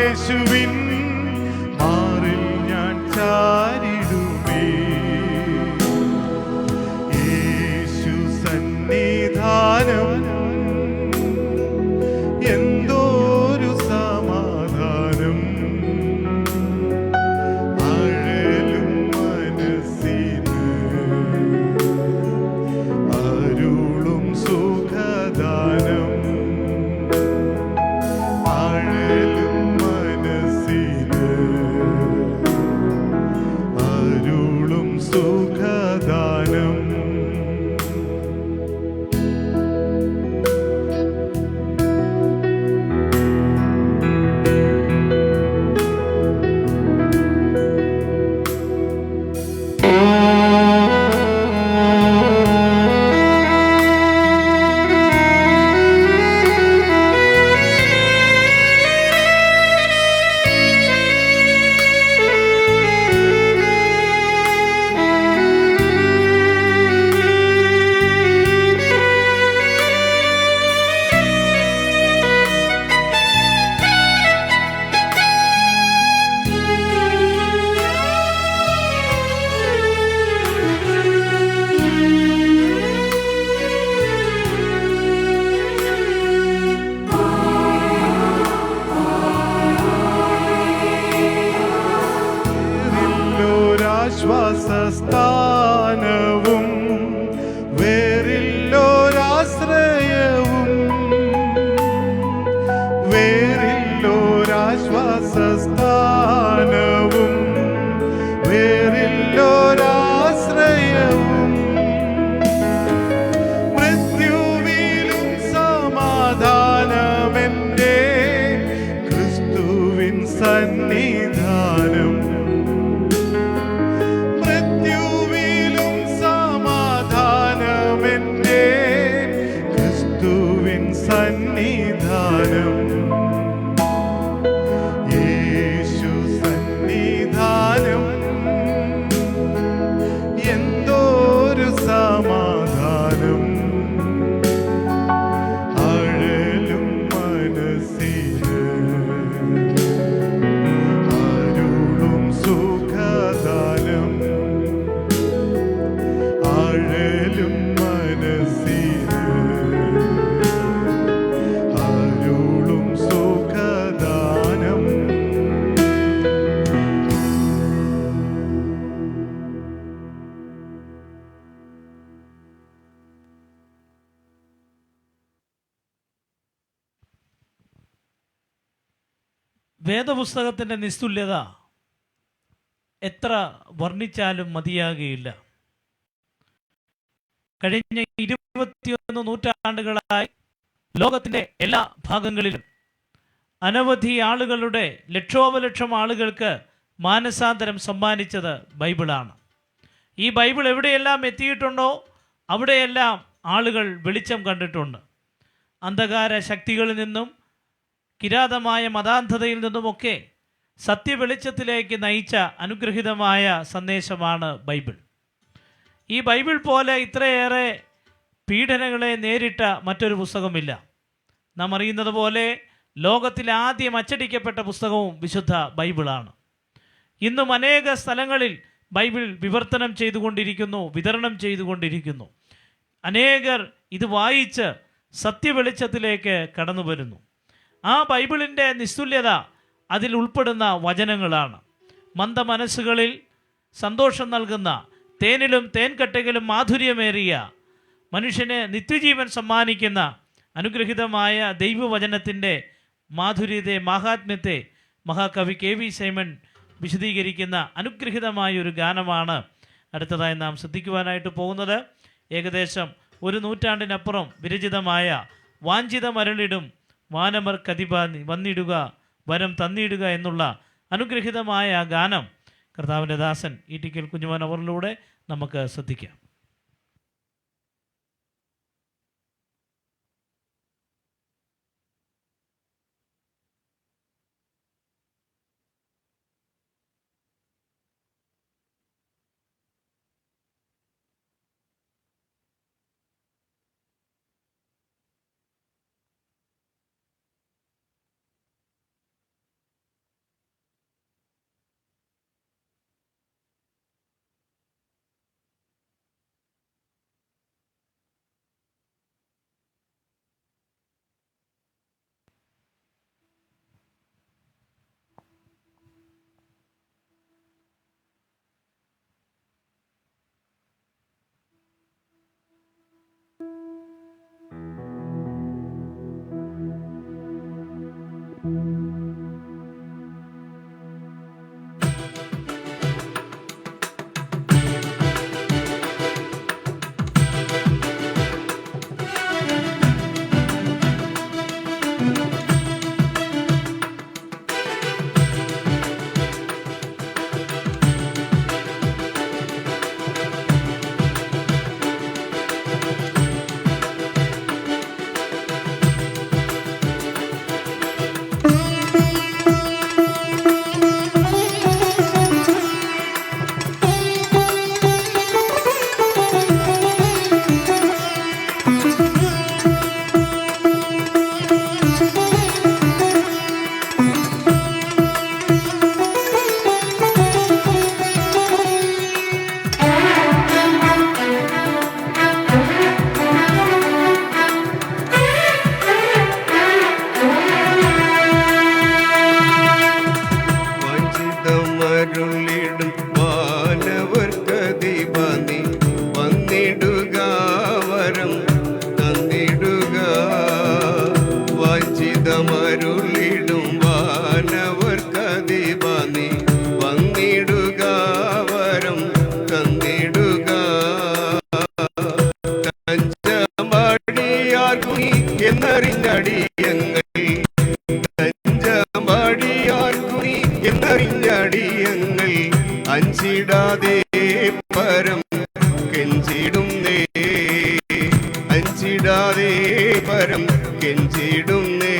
യേശുവിൻ മാറിൽ ഞാൻ ചാരിടുമേ. യേശു സന്നിധാനം എന്തോരു സമാധാനം. അഴലും മനസ്സിന് അരുളും സുഖദാനം. അഴലും മനസ്സിന് അരുളും സുഖദാനം. ശ്വാസസ്ഥാനവും വേറില്ലോരാശ്രയവും വേറില്ലോരാശ്വാസസ്ഥാനവും വേറില്ലോരാശ്രയവും. മൃത്യുവിലും സമാധാനമെന്റെ ക്രിസ്തുവിൻ സന്നിധാനം. സന്നിധാനം യേശു സന്നിധാനം എന്തോരു സമാധാനം. അഴലും മനസ്സിന് അരുളും സുഖദാനം. അഴലും മനസ്സിന് അരുളും സുഖദാനം. വേദപുസ്തകത്തിൻ്റെ നിസ്തുല്യത എത്ര വർണ്ണിച്ചാലും മതിയാകുകയില്ല. കഴിഞ്ഞ 21 നൂറ്റാണ്ടുകളായി ലോകത്തിൻ്റെ എല്ലാ ഭാഗങ്ങളിലും അനവധി ആളുകളുടെ ലക്ഷോപലക്ഷം ആളുകൾക്ക് മാനസാന്തരം സമ്മാനിച്ചത് ബൈബിളാണ്. ഈ ബൈബിൾ എവിടെയെല്ലാം എത്തിയിട്ടുണ്ടോ അവിടെയെല്ലാം ആളുകൾ വെളിച്ചം കണ്ടിട്ടുണ്ട്. അന്ധകാര ശക്തികളിൽ നിന്നും കിരാതമായ മതാന്ധതയിൽ നിന്നുമൊക്കെ സത്യവെളിച്ചത്തിലേക്ക് നയിച്ച അനുഗ്രഹീതമായ സന്ദേശമാണ് ബൈബിൾ. ഈ ബൈബിൾ പോലെ ഇത്രയേറെ പീഡനങ്ങളെ നേരിട്ട മറ്റൊരു പുസ്തകമില്ല. നാം അറിയുന്നത് പോലെ ലോകത്തിൽ ആദ്യം അച്ചടിക്കപ്പെട്ട പുസ്തകവും വിശുദ്ധ ബൈബിളാണ്. ഇന്നും അനേക സ്ഥലങ്ങളിൽ ബൈബിൾ വിവർത്തനം ചെയ്തുകൊണ്ടിരിക്കുന്നു, വിതരണം ചെയ്തുകൊണ്ടിരിക്കുന്നു. അനേകർ ഇത് വായിച്ച് സത്യവെളിച്ചത്തിലേക്ക് കടന്നു വരുന്നു. ആ ബൈബിളിൻ്റെ നിസ്തുല്യത അതിൽ ഉൾപ്പെടുന്ന വചനങ്ങളാണ്. മന്ദ മനസ്സുകളിൽ സന്തോഷം നൽകുന്ന, തേനിലും തേൻകട്ടയിലും മാധുര്യമേറിയ, മനുഷ്യന് നിത്യജീവൻ സമ്മാനിക്കുന്ന അനുഗ്രഹീതമായ ദൈവവചനത്തിൻ്റെ മാധുര്യത്തെ, മാഹാത്മ്യത്തെ മഹാകവി KV സൈമൺ വിശദീകരിക്കുന്ന അനുഗ്രഹീതമായ ഒരു ഗാനമാണ് അടുത്തതായി നാം ശ്രദ്ധിക്കുവാനായിട്ട് പോകുന്നത്. ഏകദേശം 1 നൂറ്റാണ്ടിനപ്പുറം വിരചിതമായ വാഞ്ചിത മരളിടും വാനമർ കതിപ വന്നിടുക വരം തന്നിടുക എന്നുള്ള അനുഗ്രഹീതമായ ആ ഗാനം കർത്താവിൻ്റെ ദാസൻ ഈട്ടിക്കൽ കുഞ്ഞുമോൻ അവരിലൂടെ നമുക്ക് ശ്രദ്ധിക്കാം. വഞ്ചിതമരുളിടും വാനവർക്കധിപതി വന്നിടുക വരം തന്നിടുക. വഞ്ചിതമരുളിടും വാനവർക്കധിപതി വന്നിടുക വരം തന്നിടുക. തഞ്ചമടിയാർക്കു നീ എന്നറിഞ്ഞടിയങ്ങൾ എന്നറിഞ്ഞടിയങ്ങൾ അഞ്ചിടാതെ പരം കെഞ്ചിടുന്നേ, അഞ്ചിടാതെ പരം കെഞ്ചിടുന്നേ.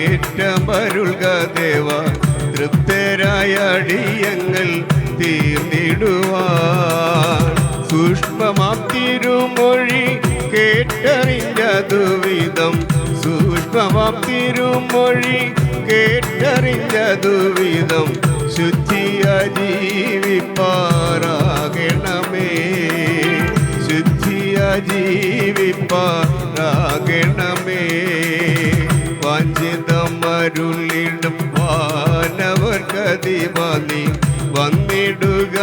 ആത്മവിശപ്പുദാഹമേറ്റമരുൾക ദേവ, തൃപ്തരായ അടിയങ്ങൾ തീർന്നിടുവാൻ. സൂക്ഷ്മമാം തിരുമൊഴി കേട്ടറിഞ്ഞതുവിധം, സൂക്ഷ്മമാം തിരുമൊഴി കേട്ടറിഞ്ഞതുവിധം ശുദ്ധിയ ജീവിപ്പാറാകണമേ, ശുദ്ധിയ ജീവിപ്പാറാകണമേ. വാഞ്ചിതമരുളിടും വാനവർക്കധിപതി വന്നിടുക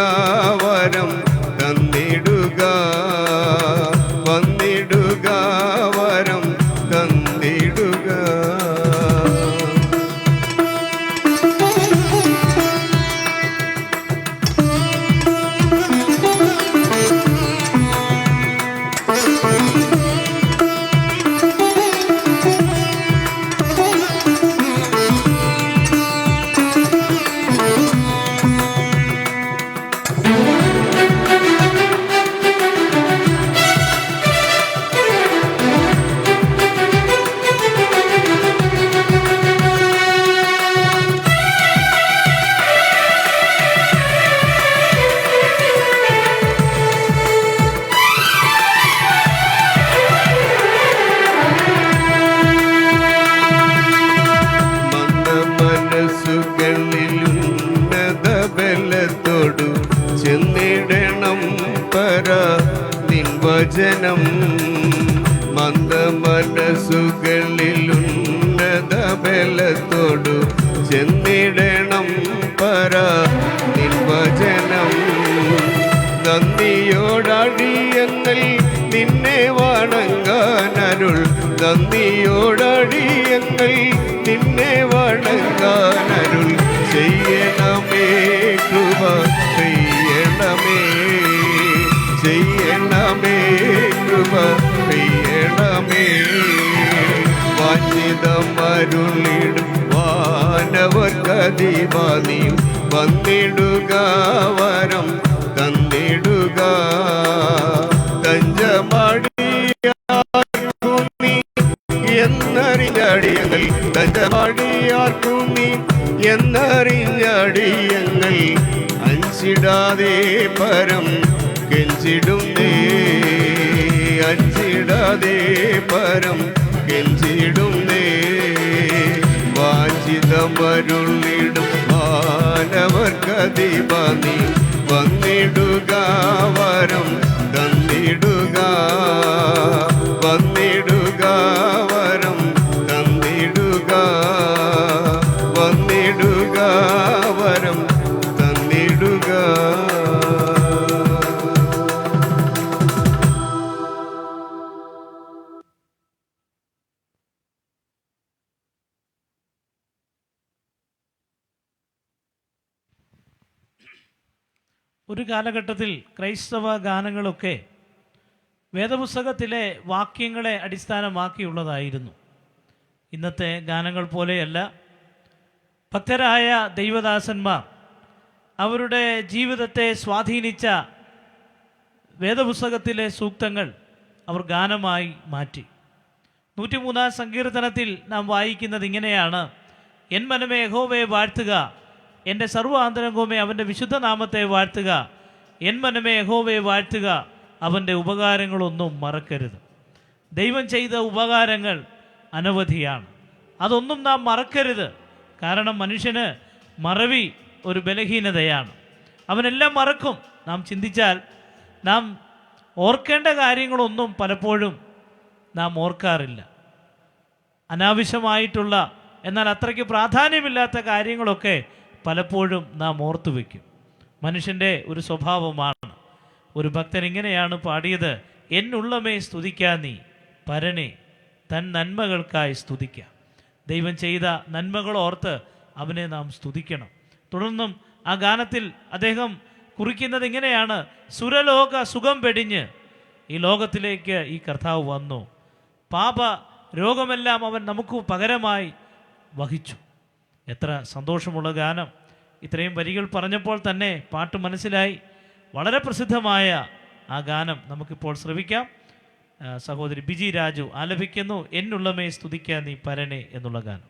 വരം തന്നിടുക, വന്നിടുക വരം തന്നിടുക. മനസ്സുകളിൽ ഉന്നത ബലത്തോടു ചെന്നിടണം പര നിർവചനം. നന്ദിയോടടിയങ്ങൾ നിന്നെ വണങ്ങാനരുൾ, നന്ദിയോടടിയങ്ങൾ നിന്നെ വണങ്ങാനരുൾ ചെയ്യണമേ, കൃപ ചെയ്യണമേ, ചെയ്യണമേ, കൃപ ചെയ്യണമേ. വാഞ്ചിതമരുളിടും വാനവർക്കധിപതി വന്നിടുക, വരം തന്നിടുക. തഞ്ചമടിയാർക്കും നീ എന്നറിഞ്ഞടിയങ്ങൾ, തഞ്ചമടിയാർക്കും നീ എന്നറിഞ്ഞടിയങ്ങൾ അഞ്ചിടാതെ പരം കെഞ്ചിടുന്നേ, അഞ്ചിടാതെ പരം കെഞ്ചിടുന്നേ. വാഞ്ചിതമരുളിടും വാനവർക്കധിപതി വന്നിടുക, വരം തന്നിടുക, വന്നിടുക, വരം തന്നിടുക, വന്നിടുക, വരം തന്നിടുക. ഒരു കാലഘട്ടത്തിൽ ക്രൈസ്തവ ഗാനങ്ങളൊക്കെ വേദപുസ്തകത്തിലെ വാക്യങ്ങളെ അടിസ്ഥാനമാക്കിയുള്ളതായിരുന്നു. ഇന്നത്തെ ഗാനങ്ങൾ പോലെയല്ല. ഭക്തരായ ദൈവദാസന്മാർ അവരുടെ ജീവിതത്തെ സ്വാധീനിച്ച വേദപുസ്തകത്തിലെ സൂക്തങ്ങൾ അവർ ഗാനമായി മാറ്റി. 103 സങ്കീർത്തനത്തിൽ നാം വായിക്കുന്നത് ഇങ്ങനെയാണ്: എൻ മനമേ യഹോവയെ വാഴ്ത്തുക, എൻ്റെ സർവ്വാന്തരംഗവുമേ അവൻ്റെ വിശുദ്ധ നാമത്തെ വാഴ്ത്തുക. എൻ മനമേ യഹോവയെ വാഴ്ത്തുക, അവൻ്റെ ഉപകാരങ്ങളൊന്നും മറക്കരുത്. ദൈവം ചെയ്ത ഉപകാരങ്ങൾ അനവധിയാണ്, അതൊന്നും നാം മറക്കരുത്. കാരണം മനുഷ്യന് മറവി ഒരു ബലഹീനതയാണ്, അവനെല്ലാം മറക്കും. നാം ചിന്തിച്ചാൽ നാം ഓർക്കേണ്ട കാര്യങ്ങളൊന്നും പലപ്പോഴും നാം ഓർക്കാറില്ല. അനാവശ്യമായിട്ടുള്ള എന്നാൽ അത്രയ്ക്ക് പ്രാധാന്യമില്ലാത്ത കാര്യങ്ങളൊക്കെ പലപ്പോഴും നാം ഓർത്തു വയ്ക്കും. മനുഷ്യൻ്റെ ഒരു സ്വഭാവമാണ്. ഒരു ഭക്തൻ ഇങ്ങനെയാണ് പാടിയത്: എന്നുള്ളമേ സ്തുതിക്കാ നീ പരനെ, തൻ നന്മകൾക്കായി സ്തുതിക്കാം. ദൈവം ചെയ്ത നന്മകൾ ഓർത്ത് അവനെ നാം സ്തുതിക്കണം. തുടർന്നും ആ ഗാനത്തിൽ അദ്ദേഹം കുറിക്കുന്നത് ഇങ്ങനെയാണ്: സുരലോക സുഖം വെടിഞ്ഞ് ഈ ലോകത്തിലേക്ക് ഈ കർത്താവ് വന്നു, പാപ രോഗമെല്ലാം അവൻ നമുക്ക് പകരമായി വഹിച്ചു. എത്ര സന്തോഷമുള്ള ഗാനം! ഇത്രയും വരികൾ പറഞ്ഞപ്പോൾ തന്നെ പാട്ട് മനസ്സിലായി. വളരെ പ്രസിദ്ധമായ ആ ഗാനം നമുക്കിപ്പോൾ ശ്രവിക്കാം. സഹോദരി ബിജി രാജു ആലപിക്കുന്നു എന്നുള്ളമേ സ്തുതിക്കാൻ നീ പരനെ എന്നുള്ള ഗാനം.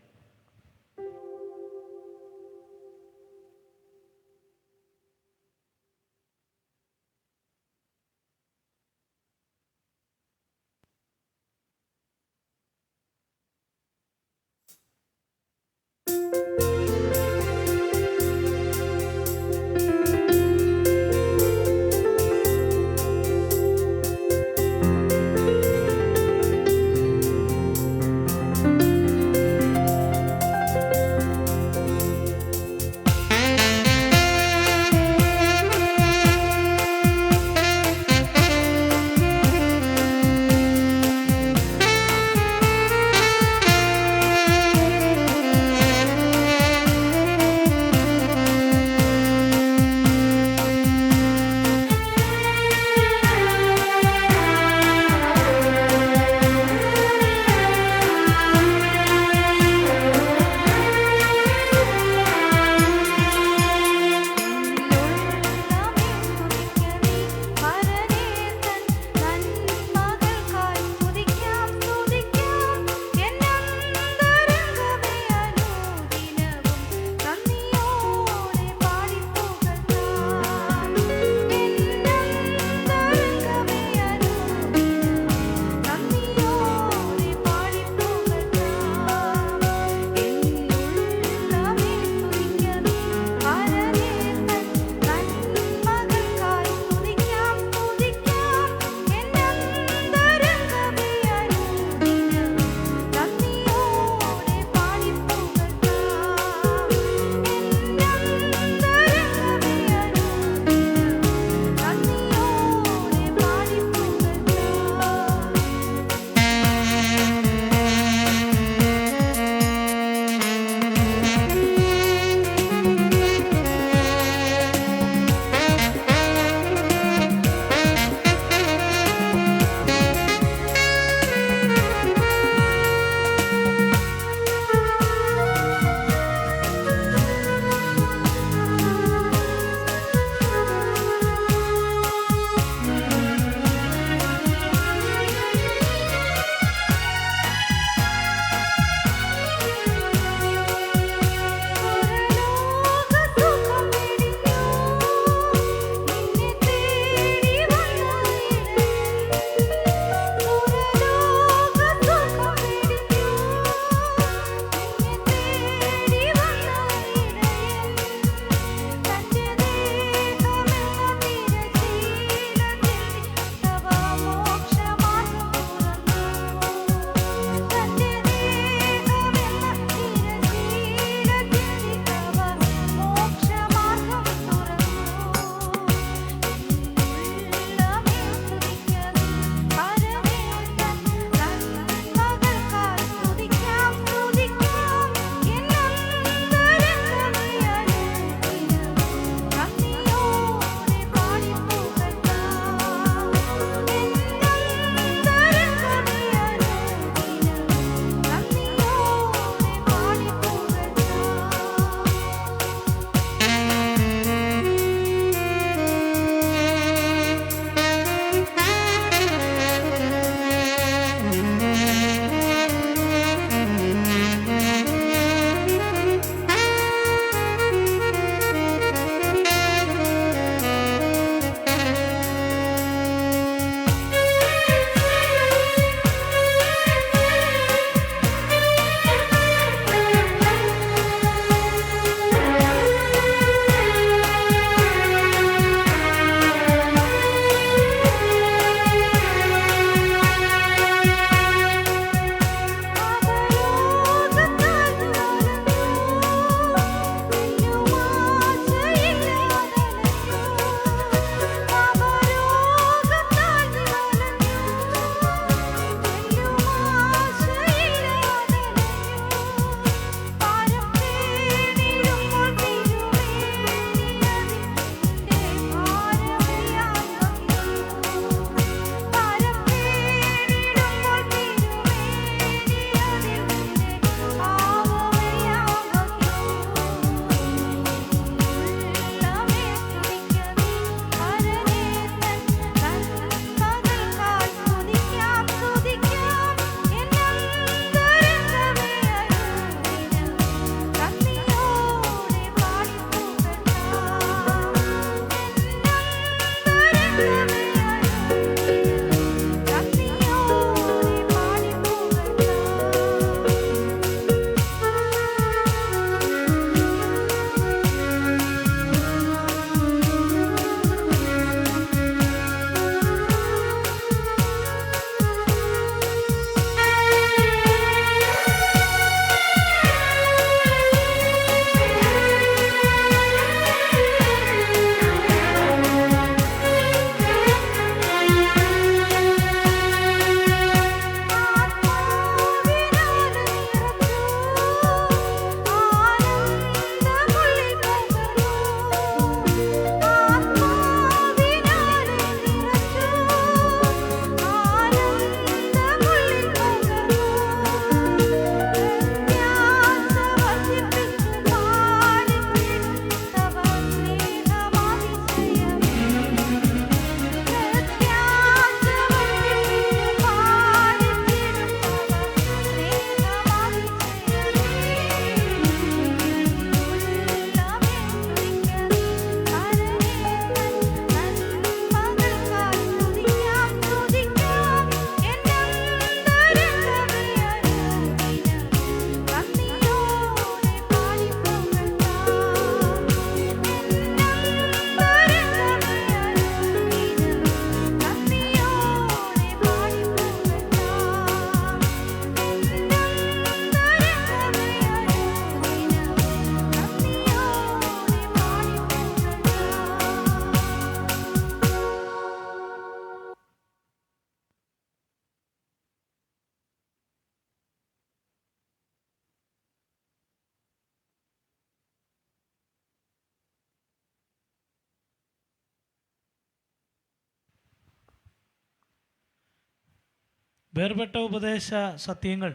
വേർപെട്ട ഉപദേശ സത്യങ്ങൾ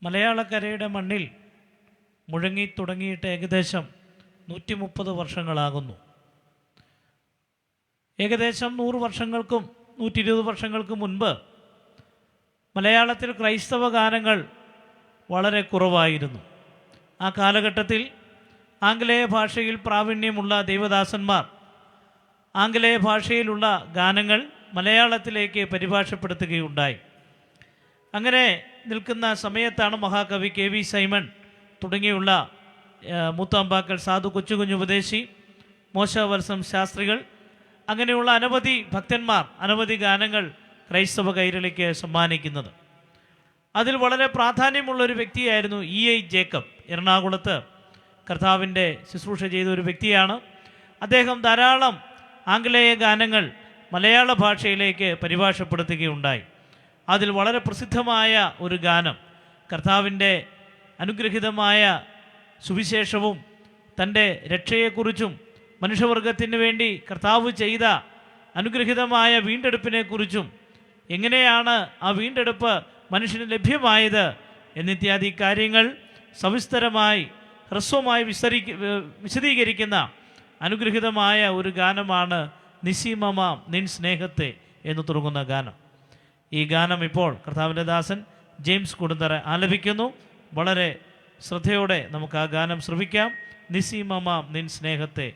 മലയാളക്കരയുടെ മണ്ണിൽ മുഴങ്ങി തുടങ്ങിയിട്ട് ഏകദേശം 130 വർഷങ്ങളാകുന്നു. ഏകദേശം 100 വർഷങ്ങൾക്കും 120 വർഷങ്ങൾക്കും മുൻപ് മലയാളത്തിൽ ക്രൈസ്തവ ഗാനങ്ങൾ വളരെ കുറവായിരുന്നു. ആ കാലഘട്ടത്തിൽ ആംഗലേയ ഭാഷയിൽ പ്രാവീണ്യമുള്ള ദൈവദാസന്മാർ ആംഗലേയ ഭാഷയിലുള്ള ഗാനങ്ങൾ മലയാളത്തിലേക്ക് പരിഭാഷപ്പെടുത്തുകയുണ്ടായി. അങ്ങനെ നിൽക്കുന്ന സമയത്താണ് മഹാകവി KV സൈമൺ തുടങ്ങിയുള്ള മൂത്താമ്പാക്കൽ സാധു കൊച്ചുകുഞ്ഞു ഉപദേശി, മോശവത്സം ശാസ്ത്രികൾ, അങ്ങനെയുള്ള അനവധി ഭക്തന്മാർ അനവധി ഗാനങ്ങൾ ക്രൈസ്തവ കൈരളിക്ക് സമ്മാനിക്കുന്നത്. അതിൽ വളരെ പ്രാധാന്യമുള്ളൊരു വ്യക്തിയായിരുന്നു E.I. ജേക്കബ്. എറണാകുളത്ത് കർത്താവിൻ്റെ ശുശ്രൂഷ ചെയ്ത ഒരു വ്യക്തിയാണ് അദ്ദേഹം. ധാരാളം ആംഗലേയ ഗാനങ്ങൾ മലയാള ഭാഷയിലേക്ക് പരിഭാഷപ്പെടുത്തുകയുണ്ടായി. അതിൽ വളരെ പ്രസിദ്ധമായ ഒരു ഗാനം കർത്താവിൻ്റെ അനുഗ്രഹീതമായ സുവിശേഷവും തൻ്റെ രക്ഷയെക്കുറിച്ചും മനുഷ്യവർഗത്തിന് വേണ്ടി കർത്താവ് ചെയ്ത അനുഗ്രഹീതമായ വീണ്ടെടുപ്പിനെക്കുറിച്ചും എങ്ങനെയാണ് ആ വീണ്ടെടുപ്പ് മനുഷ്യന് ലഭ്യമായത് എന്നിത്യാദി കാര്യങ്ങൾ സവിസ്തരമായി ഹ്രസ്വമായി വിശദീകരിക്കുന്ന അനുഗ്രഹീതമായ ഒരു ഗാനമാണ് നിശീമമാം നിൻ സ്നേഹത്തെ എന്ന് തുടങ്ങുന്ന ഗാനം. ഈ ഗാനം ഇപ്പോൾ കർത്താവിൻ്റെ ദാസൻ ജെയിംസ് കൊടുന്തറ ആലപിക്കുന്നു. വളരെ ശ്രദ്ധയോടെ നമുക്ക് ആ ഗാനം ശ്രവിക്കാം. നിശീമമാം നിൻ സ്നേഹത്തെ.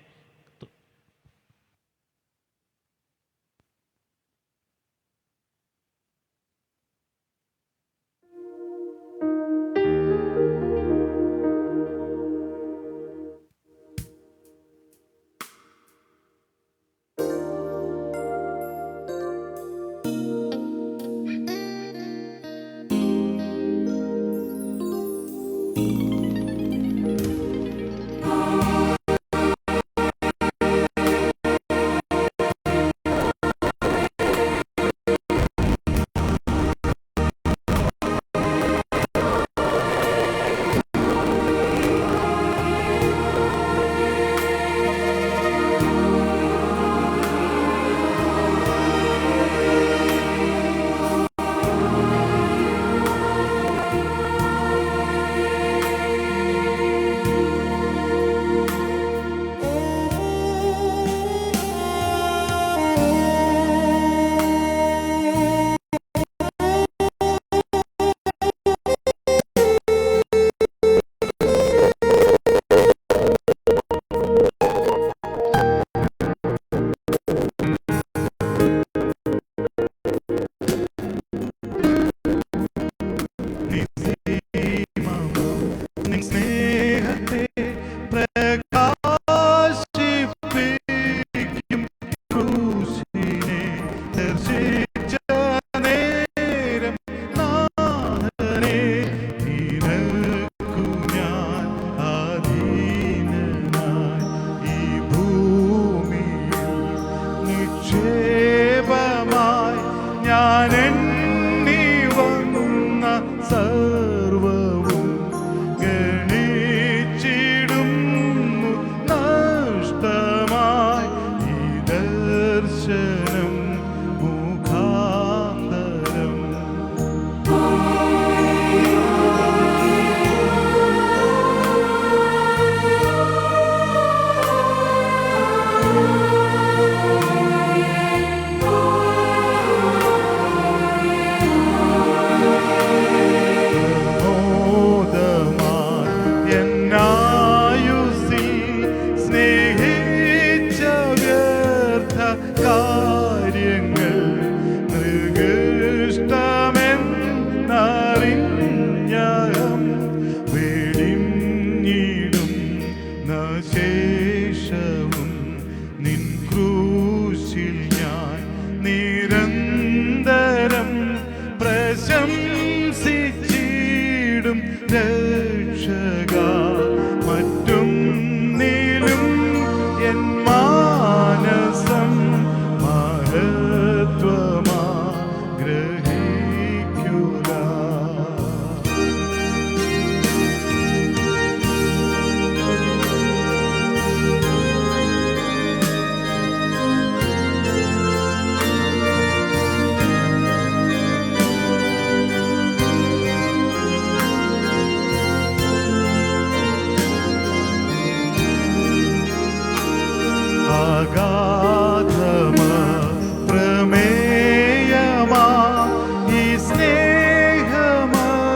സ്നേഹമർഹിക്കും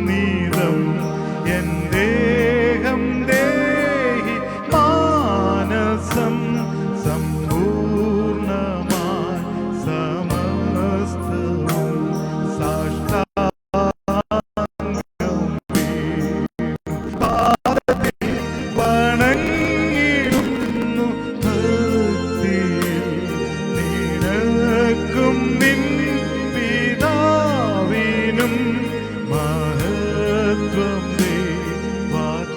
നീതം എൻ ദേഹം ദേഹി മാനസം സമ്പൂർണമായി സമസ്തവും വണങ്ങിടുന്നു ഭക്തിയിൽ നിനക്കും നിൻ പിതാവിനും മഹത്വം ദൈവാത്മാവിനും.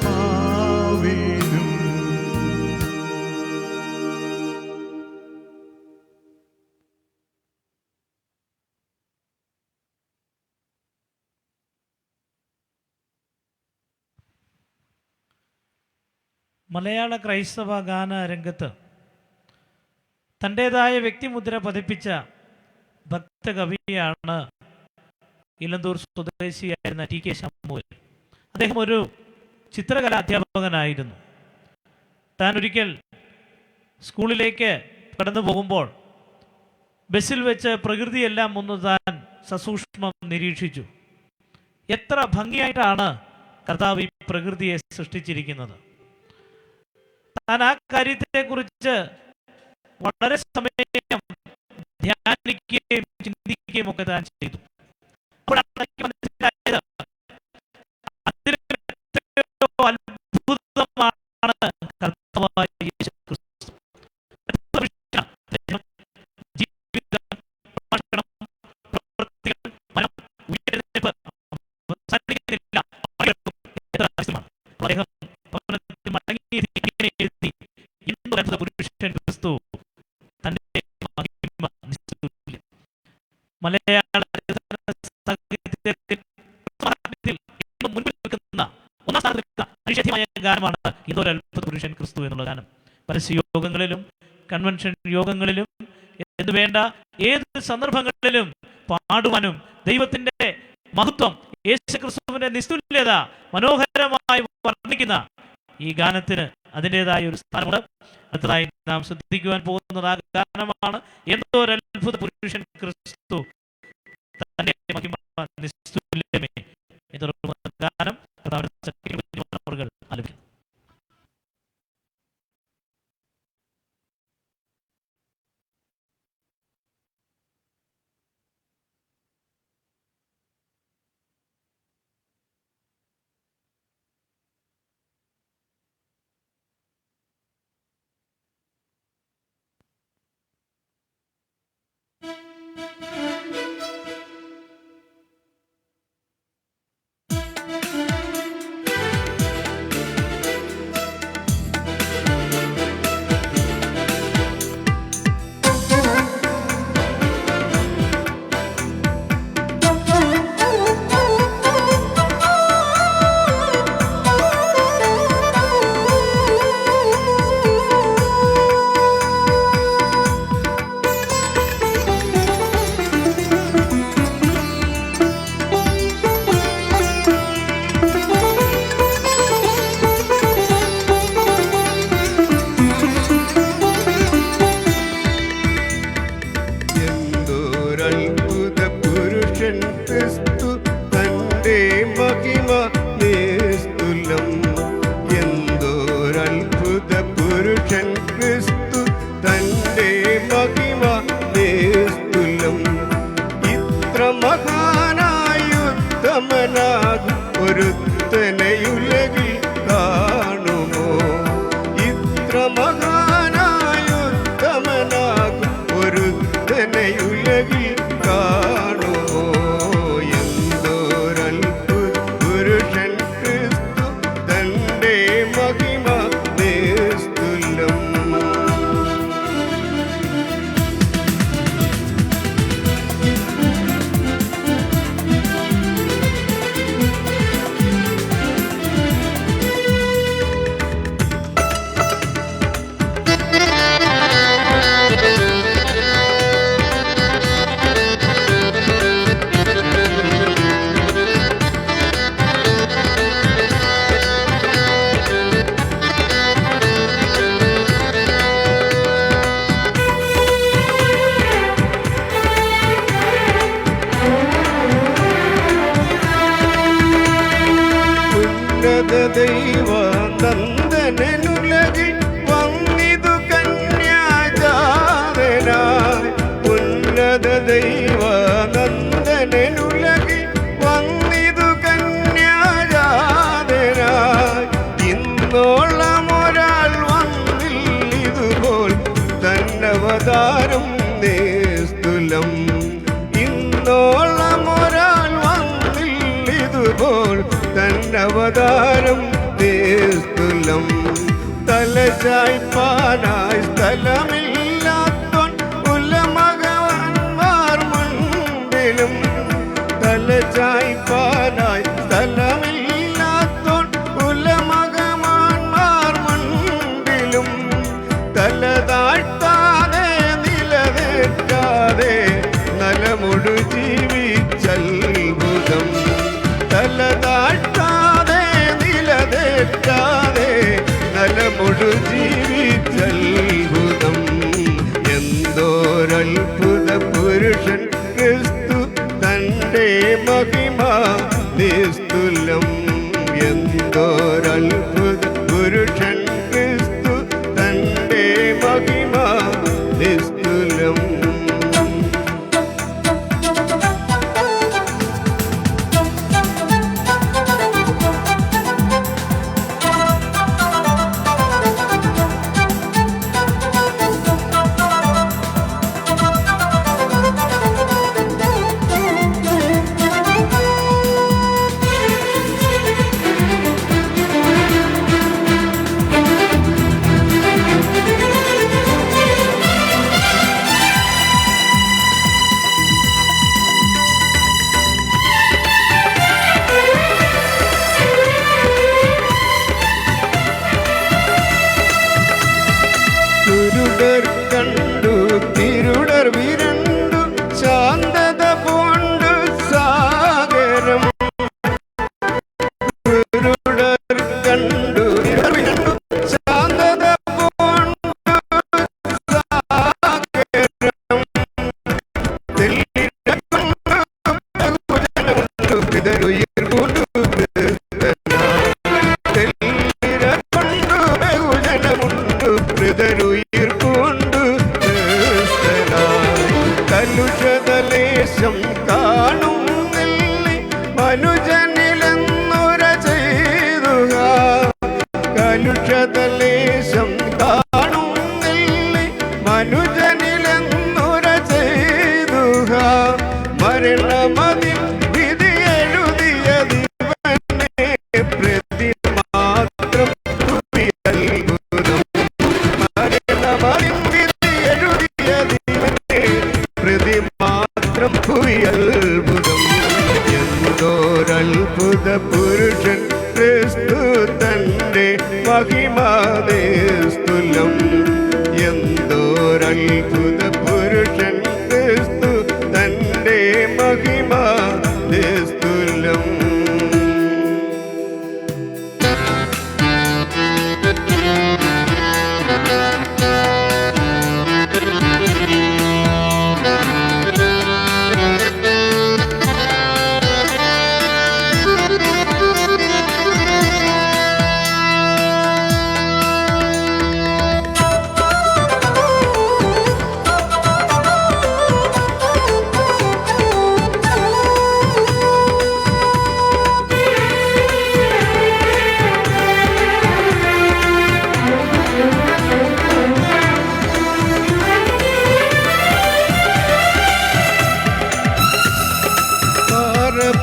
മലയാള ക്രൈസ്തവ ഗാന രംഗത്ത് തൻ്റേതായ വ്യക്തിമുദ്ര പതിപ്പിച്ച ഭക്തകവിയാണ് ഇലന്തൂർ സ്വദേശിയായിരുന്ന ടി കെ ശാമുവേൽ. അദ്ദേഹം ഒരു ചിത്രകലാധ്യാപകനായിരുന്നു. താൻ ഒരിക്കൽ സ്കൂളിലേക്ക് കടന്നു പോകുമ്പോൾ ബസ്സിൽ വെച്ച് പ്രകൃതിയെല്ലാം ഒന്ന് താൻ സസൂക്ഷ്മം നിരീക്ഷിച്ചു. എത്ര ഭംഗിയായിട്ടാണ് കർത്താവ് ഈ പ്രകൃതിയെ സൃഷ്ടിച്ചിരിക്കുന്നത്. താൻ ആ കാര്യത്തെക്കുറിച്ച് വളരെ സമയം ധ്യാനിക്കുകയും ചിന്തിക്കുകയും ഒക്കെ താൻ ചെയ്തു. അപ്പോഴാണ് എനിക്ക് മനസ്സിലായത് അത്ഭുതമാണ് കർത്താവായ യേശു ക്രിസ്തു. ജീവിതം, പ്രവർത്തനം, മനം, ഉയർന്നിരിപ്പ് അവസാനിക്കുന്നില്ല. അദ്ദേഹം ഭവനത്തിൽ മടങ്ങിയിരിക്കെ എഴുതി, ഇന്ന് പുരുഷൻ ക്രിസ്തു തന്റെ മഹിമ നിസ്തുല്യം. മലയാള സാഹിത്യത്തിൽ മുൻപിൽ നിൽക്കുന്ന ഒന്നാം സ്ഥാനത്ത് നിൽക്കുന്ന അനിഷേധ്യമായ ഗാനമാണ് ഇതൊരു അത്ഭുത പുരുഷൻ ക്രിസ്തു എന്നുള്ള ഗാനം. പരസ്യയോഗങ്ങളിലും കൺവെൻഷൻ യോഗങ്ങളിലും എന്ന് വേണ്ട ഏത് സന്ദർഭങ്ങളിലും പാടുവാനും ദൈവത്തിന്റെ മഹത്വം, യേശുക്രിസ്തുവിന്റെ നിസ്തുല്യത മനോഹരമായി വർണ്ണിക്കുന്ന ഈ ഗാനത്തിന് അതിൻ്റെതായ ഒരു സ്ഥാനമുണ്ട്. അടുത്തതായി നാം ശ്രദ്ധിക്കുവാൻ പോകുന്നത് ആ ഗാനമാണ് എന്തൊരു അത്ഭുത പുരുഷൻ ക്രിസ്തു തന്റെ മഹിമ നിസ്തുല്യമേ എന്നൊരു ഗാനം ആലപിക്കുന്നു. ഒരുത്തനയുലകിൽ കാണുമോ? ഇത്ര മഹാനായുത്തമനാകും ഒരുത്തനയുലകിൽ കാണുമോ? എന്തോരത്ഭുത പുരുഷൻ ക്രിസ്തു, തന്റെ മഹിമ നിസ്തുല്യം. ദൈവ നന്ദനുലകിൽ വന്നിതു കന്യാജാതനായി. ഉന്നത ദൈവ നന്ദനുലകിൽ വന്നിതു കന്യാജാതനായി. ഇന്നോളം ഒരാൾ വന്നില്ലിതുപോൽ തന്നവതാരം നിസ്തുലം. ഇന്നോളം ഒരാൾ വന്നില്ലിതുപോൽ തന്നവതാരം നിസ്തുലം. തലചായ്പാനായി സ്ഥലമില്ലാത്തോൻ ഉലമകവന്മാർ മുൻപിലും. തലചായ്പാനായി സ്ഥലമില്ലാത്തോൻ ഉലമകമാന്മാർ മുൻപിലും. തല താഴ്ത്താതെ നിലനിൽക്കാതെ നലമൊടു ജീവിച്ചത്ഭുതം. തല താഴ്ത്താതെ നിലനിൽക്കാതെ നലമൊടു ജീവിച്ചത്ഭുതം. എന്തോരത്ഭുത പുരുഷൻ ക്രിസ്തു തൻ്റെ മഹിമ നിസ്തുലം. എന്തോരത്ഭുത പുരുഷൻ ക്രിസ്തു തൻ്റെ മഹിമ നിസ്തുലം. കുരുടർ കണ്ടു തിരുടർ വിരണ്ടു ശാന്തത പൂണ്ടു സാഗരം. കുരുടർ കണ്ടു തിരുടർ വിരണ്ടു ശാന്തത പൂണ്ടു സാഗരം. പിതരുയർകൊണ്ടു കലുഷതലേശം കാണുന്നില്ലേ മനുജനിലെന്നുര ചെയ്തുക. കലുഷതലേശം കാണുന്നില്ലേ മനുജനിലെന്നുര ചെയ്തുക. മരണമതിൽ വിധി എഴുതിയതിവനെ പ്രതി മാത്രം അത്ഭുതം. മരണമതിൽ വിധി എഴുതിയതിവനെ പ്രതി മാത്രം അത്ഭുതം. എന്തോരത്ഭുത പുരുഷൻ ക്രിസ്തു തൻ്റെ മഹിമ നിസ്തുലം. എന്തോരത്ഭുത പുരുഷൻ ക്രിസ്തു തൻ്റെ മഹിമ നിസ്തുലം.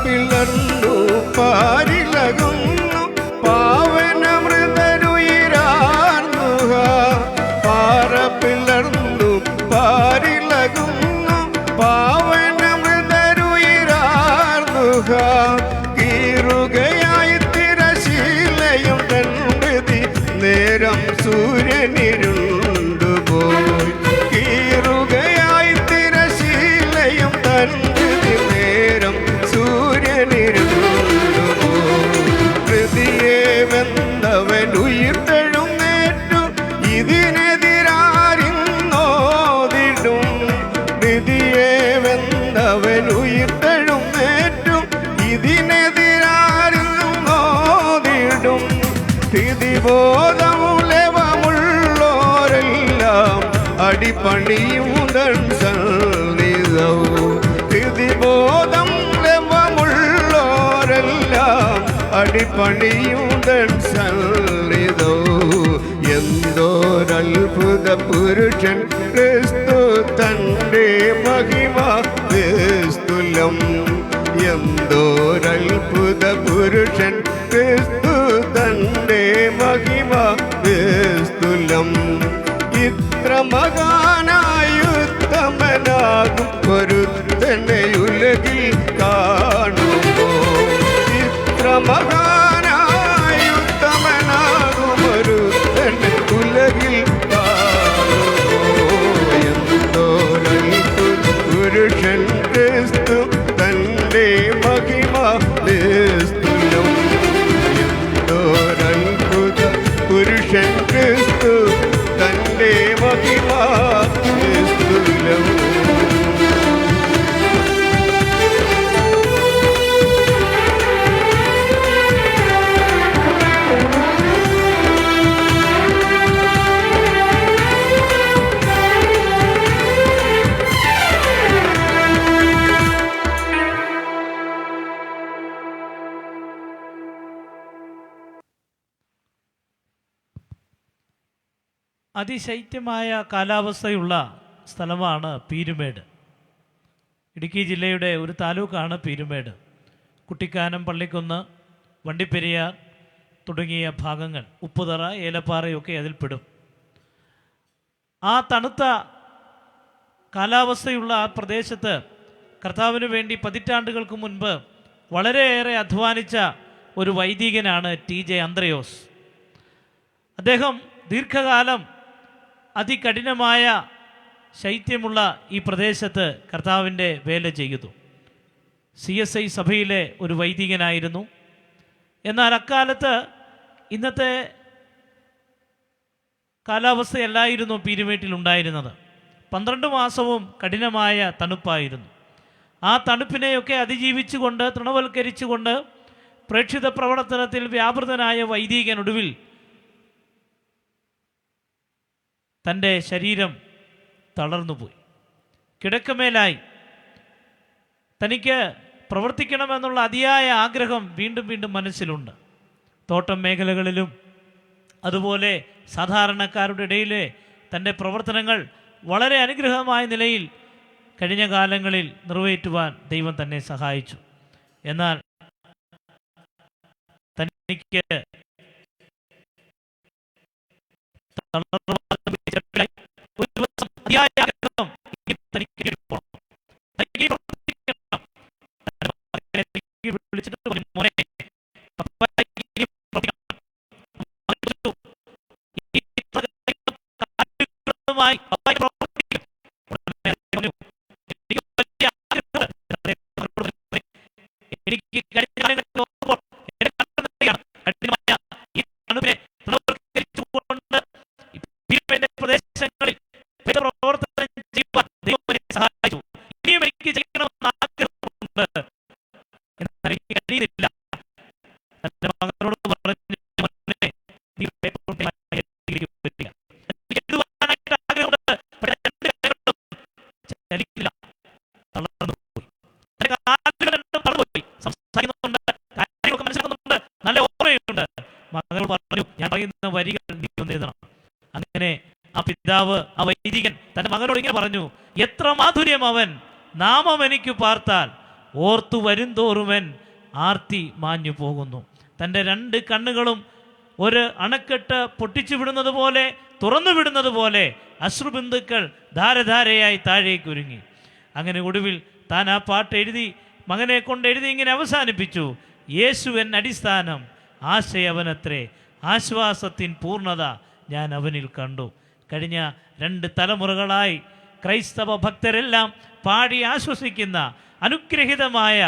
പിളർന്നു പാരിലകുന്നു പാവനമൃതരുയിരാർന്നുക. പാറ പിളർന്നു പാരിലകുന്നു പാവനമൃതരുയിരാർന്നുക. കീറുകയായി തിരശീലയും തൻമൃതി നേരം സൂര്യനിരുണ്ടുപോയി. കീറുകയായി തിരശീലയും തൻമൃതി നേരം പ്രതിയെ വെന്തവൻ ഉയിർത്തെഴുന്നേറ്റു ഇതിനെതിരാരിന്നോതിടും. പ്രതിയെ വെന്തവൻ ഉയിർത്തെഴുന്നേറ്റു ഇതിനെതിരാരിന്നോതിടും. സ്ഥിതിബോധമുള്ളവമുള്ളോരെല്ലാം അടിപണിയും തൻ സന്നിധവും. സ്ഥിതിബോധം ലഭമുള്ളോരെല്ലാം അടിപണിയും തൻ സന്നിധവും. എന്തോരത്ഭുത പുരുഷൻ ക്രിസ്തു തൻ്റെ മഹിമ വിസ്തുലം. എന്തോരത്ഭുത പുരുഷൻ ക്രിസ്തു തൻ്റെ മഹിമ വിസ്തുലം. ഇത്ര മകാനായുത്തമനാകും ഒരുത്തനെ ഉലകിൽ കാണുമോ? ഇത്ര മകാനായുത്തമനാകും ഒരുത്തനെ ഉലകിൽ കാണുമോ? എന്തോരത്ഭുത പുരുഷൻ ക്രിസ്തു തൻ്റെ മഹിമ വിസ്തുലം. എന്തോരത്ഭുത പുരുഷൻ ക്രിസ്തു തൻ്റെ മഹിമ വിസ്തുലം. അതിശൈത്യമായ കാലാവസ്ഥയുള്ള സ്ഥലമാണ് പീരുമേട്. ഇടുക്കി ജില്ലയുടെ ഒരു താലൂക്കാണ് പീരുമേട്. കുട്ടിക്കാനം, പള്ളിക്കുന്ന്, വണ്ടിപ്പെരിയാർ തുടങ്ങിയ ഭാഗങ്ങൾ, ഉപ്പുതറ, ഏലപ്പാറയൊക്കെ അതിൽപ്പെടും. ആ തണുത്ത കാലാവസ്ഥയുള്ള ആ പ്രദേശത്ത് കർത്താവിന് വേണ്ടി പതിറ്റാണ്ടുകൾക്ക് മുൻപ് വളരെയേറെ അധ്വാനിച്ച ഒരു വൈദികനാണ് TJ അന്ത്രയോസ്. അദ്ദേഹം ദീർഘകാലം അതികഠിനമായ ശൈത്യമുള്ള ഈ പ്രദേശത്ത് കർത്താവിൻ്റെ വേല ചെയ്തു. CSI സഭയിലെ ഒരു വൈദികനായിരുന്നു. എന്നാൽ അക്കാലത്ത് ഇന്നത്തെ കാലാവസ്ഥയല്ലായിരുന്നു പീരുമേട്ടിലുണ്ടായിരുന്നത്. 12 മാസവും കഠിനമായ തണുപ്പായിരുന്നു. ആ തണുപ്പിനെയൊക്കെ അതിജീവിച്ചുകൊണ്ട്, തൃണവൽക്കരിച്ചുകൊണ്ട് പ്രേക്ഷിത പ്രവർത്തനത്തിൽ വ്യാപൃതനായ വൈദികനൊടുവിൽ തൻ്റെ ശരീരം തളർന്നുപോയി, കിടക്കമേലായി. തനിക്ക് പ്രവർത്തിക്കണമെന്നുള്ള അതിയായ ആഗ്രഹം വീണ്ടും വീണ്ടും മനസ്സിലുണ്ട്. തോട്ടം മേഖലകളിലും അതുപോലെ സാധാരണക്കാരുടെ ഇടയിലെ തൻ്റെ പ്രവർത്തനങ്ങൾ വളരെ അനുഗ്രഹമായ നിലയിൽ കഴിഞ്ഞ കാലങ്ങളിൽ നിറവേറ്റുവാൻ ദൈവം തന്നെ സഹായിച്ചു. എന്നാൽ തനിക്ക് ഒരു ദിവസം അതിയായ ആഗ്രഹം വിളിച്ചിട്ട് മോനെ എനിക്ക് പ്രദേശങ്ങളിൽ പ്രവർത്തനം ചെയ്യുവാൻ ദൈവം സഹായിച്ചു. ഇനിയും എനിക്ക് ചെയ്യണമെന്ന് ആഗ്രഹമുണ്ട്, എന്നാൽ എനിക്ക് കഴിയുന്നില്ല. തന്റെ മകനോട് പറഞ്ഞു, നീ എഴുതുവാനായിട്ട് ആഗ്രഹമുണ്ട്, ചലിക്കില്ല, തളർന്നുപോയി. സംസാരിക്കുന്നുണ്ട്, കാര്യങ്ങളൊക്കെ മനസ്സിലാക്കുന്നുണ്ട്, നല്ല ഓർമ്മയുണ്ട്. മകനോട് പറഞ്ഞു, ഞാൻ പറയുന്ന വരികൾ നീ ഒന്ന് എഴുതണം. അങ്ങനെ ആ പിതാവ്, ആ വൈദികൻ തന്റെ മകനോട് ഇങ്ങനെ പറഞ്ഞു, എത്ര മാധുര്യം അവൻ, നാമം എനിക്ക് പാർത്താൽ ഓർത്തു വരുംതോറുമൻ ആർത്തി മാഞ്ഞു പോകുന്നു. തൻ്റെ 2 കണ്ണുകളും ഒരു അണക്കെട്ട് പൊട്ടിച്ചു വിടുന്നത് പോലെ, തുറന്നു വിടുന്നത് പോലെ അശ്രുബിന്ദുക്കൾ ധാരധാരയായി താഴേക്ക് ഒരുങ്ങി. അങ്ങനെ ഒടുവിൽ താൻ ആ പാട്ട് എഴുതി, മകനെ കൊണ്ട് എഴുതി ഇങ്ങനെ അവസാനിപ്പിച്ചു, യേശുവൻ അടിസ്ഥാനം, ആശയവനത്രേ, ആശ്വാസത്തിൻ പൂർണ്ണത ഞാൻ അവനിൽ കണ്ടു. കഴിഞ്ഞ 2 തലമുറകളായി ക്രൈസ്തവ ഭക്തരെല്ലാം പാടി ആശ്വസിക്കുന്ന അനുഗ്രഹീതമായ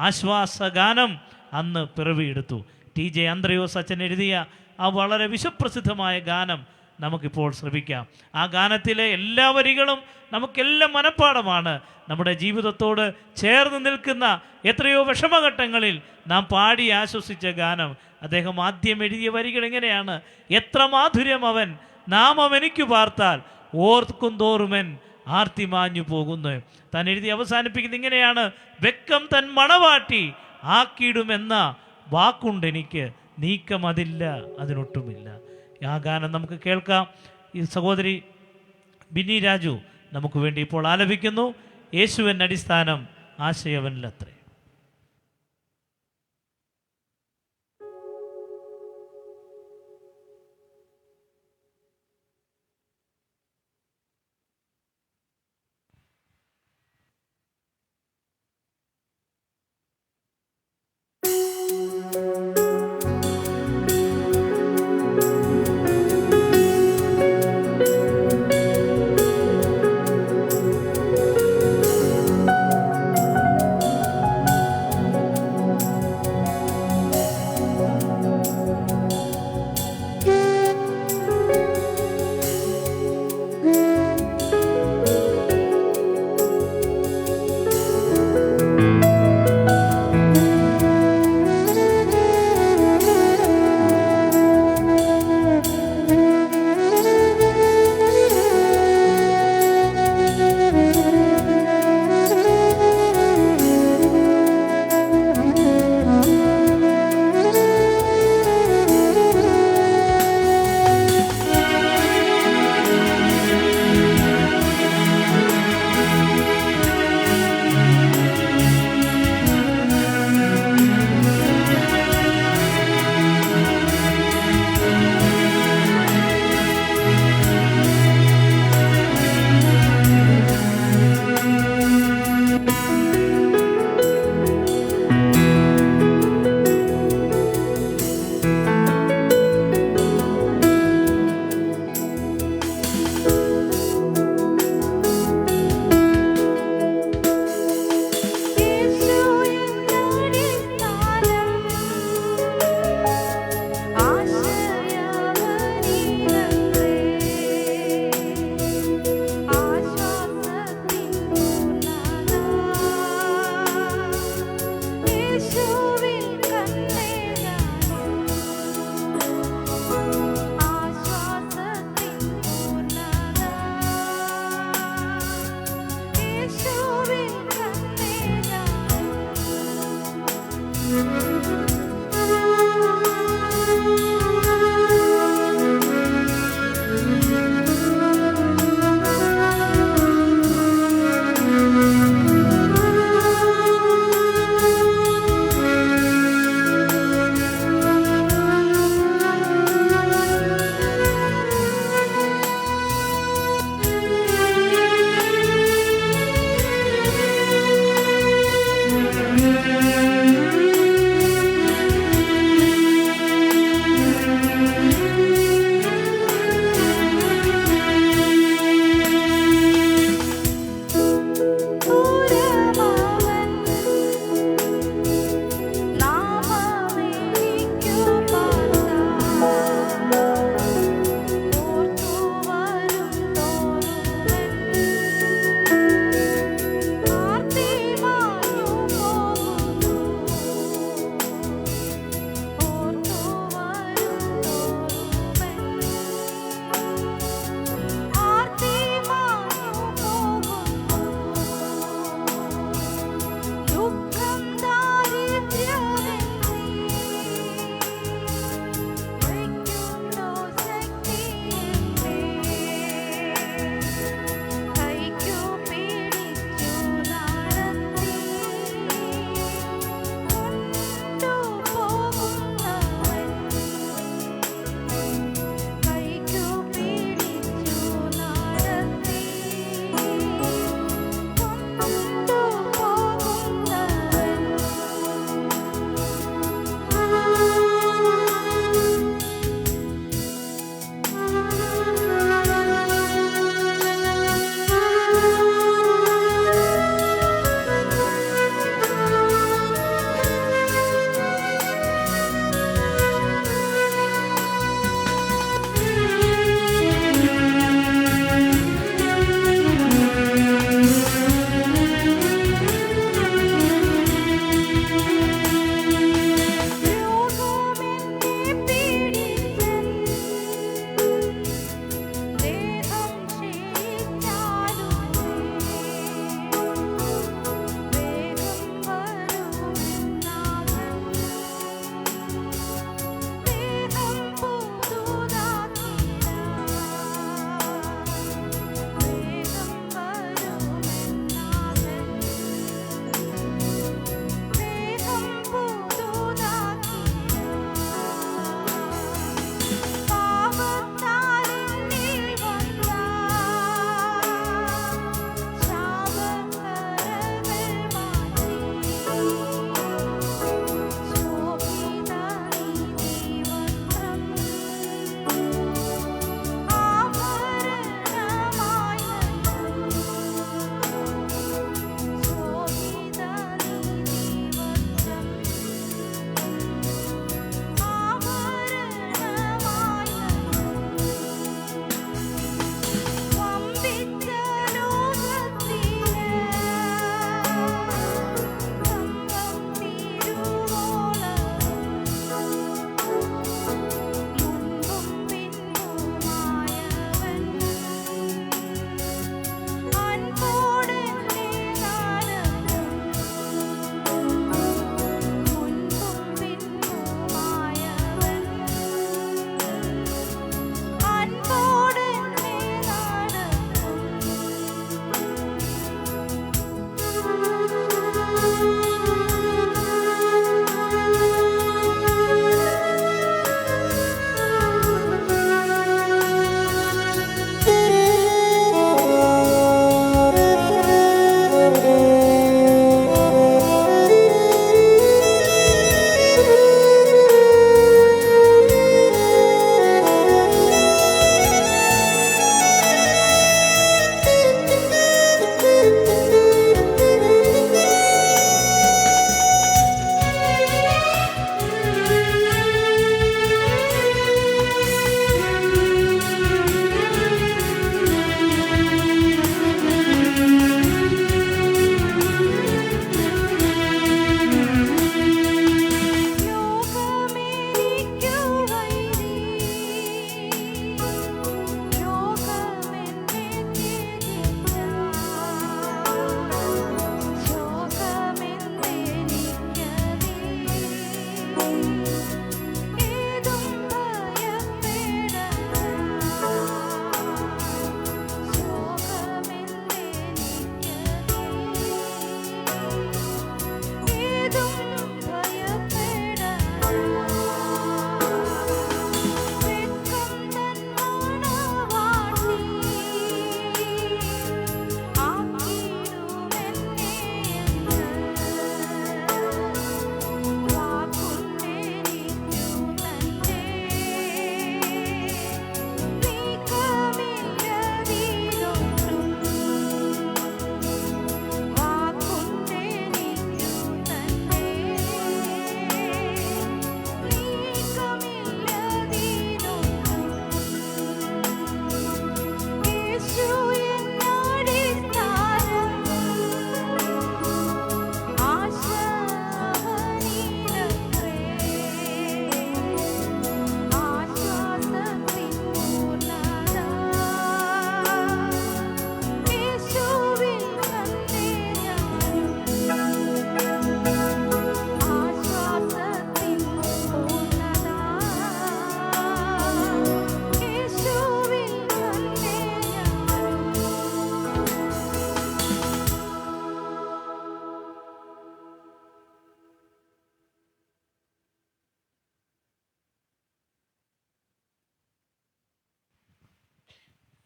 ആശ്വാസഗാനം അന്ന് പിറവിയെടുത്തു. TJ അന്ത്രയോസ് അച്ഛൻ എഴുതിയ ആ വളരെ വിശ്വപ്രസിദ്ധമായ ഗാനം നമുക്കിപ്പോൾ ശ്രമിക്കാം. ആ ഗാനത്തിലെ എല്ലാ വരികളും നമുക്കെല്ലാം മനഃപ്പാടമാണ്. നമ്മുടെ ജീവിതത്തോട് ചേർന്ന് നിൽക്കുന്ന എത്രയോ വിഷമഘട്ടങ്ങളിൽ നാം പാടി ആശ്വസിച്ച ഗാനം. അദ്ദേഹം ആദ്യം എഴുതിയ വരികൾ എങ്ങനെയാണ്? എത്ര മാധുര്യം അവൻ നാമം എനിക്ക് പാർത്താൽ ഓർക്കും തോറുമൻ ആർത്തി മാഞ്ഞു പോകുന്നു. താൻ എഴുതി അവസാനിപ്പിക്കുന്നത് ഇങ്ങനെയാണ്: വെക്കം തൻ മണവാട്ടി ആക്കിയിടുമെന്ന വാക്കുണ്ടെനിക്ക്, നീക്കം അതില്ല, അതിനൊട്ടുമില്ല. ആ ഗാനം നമുക്ക് കേൾക്കാം. ഈ സഹോദരി ബിന്നി രാജു നമുക്ക് വേണ്ടി ഇപ്പോൾ ആലപിക്കുന്നു. യേശുവൻ അടിസ്ഥാനം ആശയവനിലത്രേ.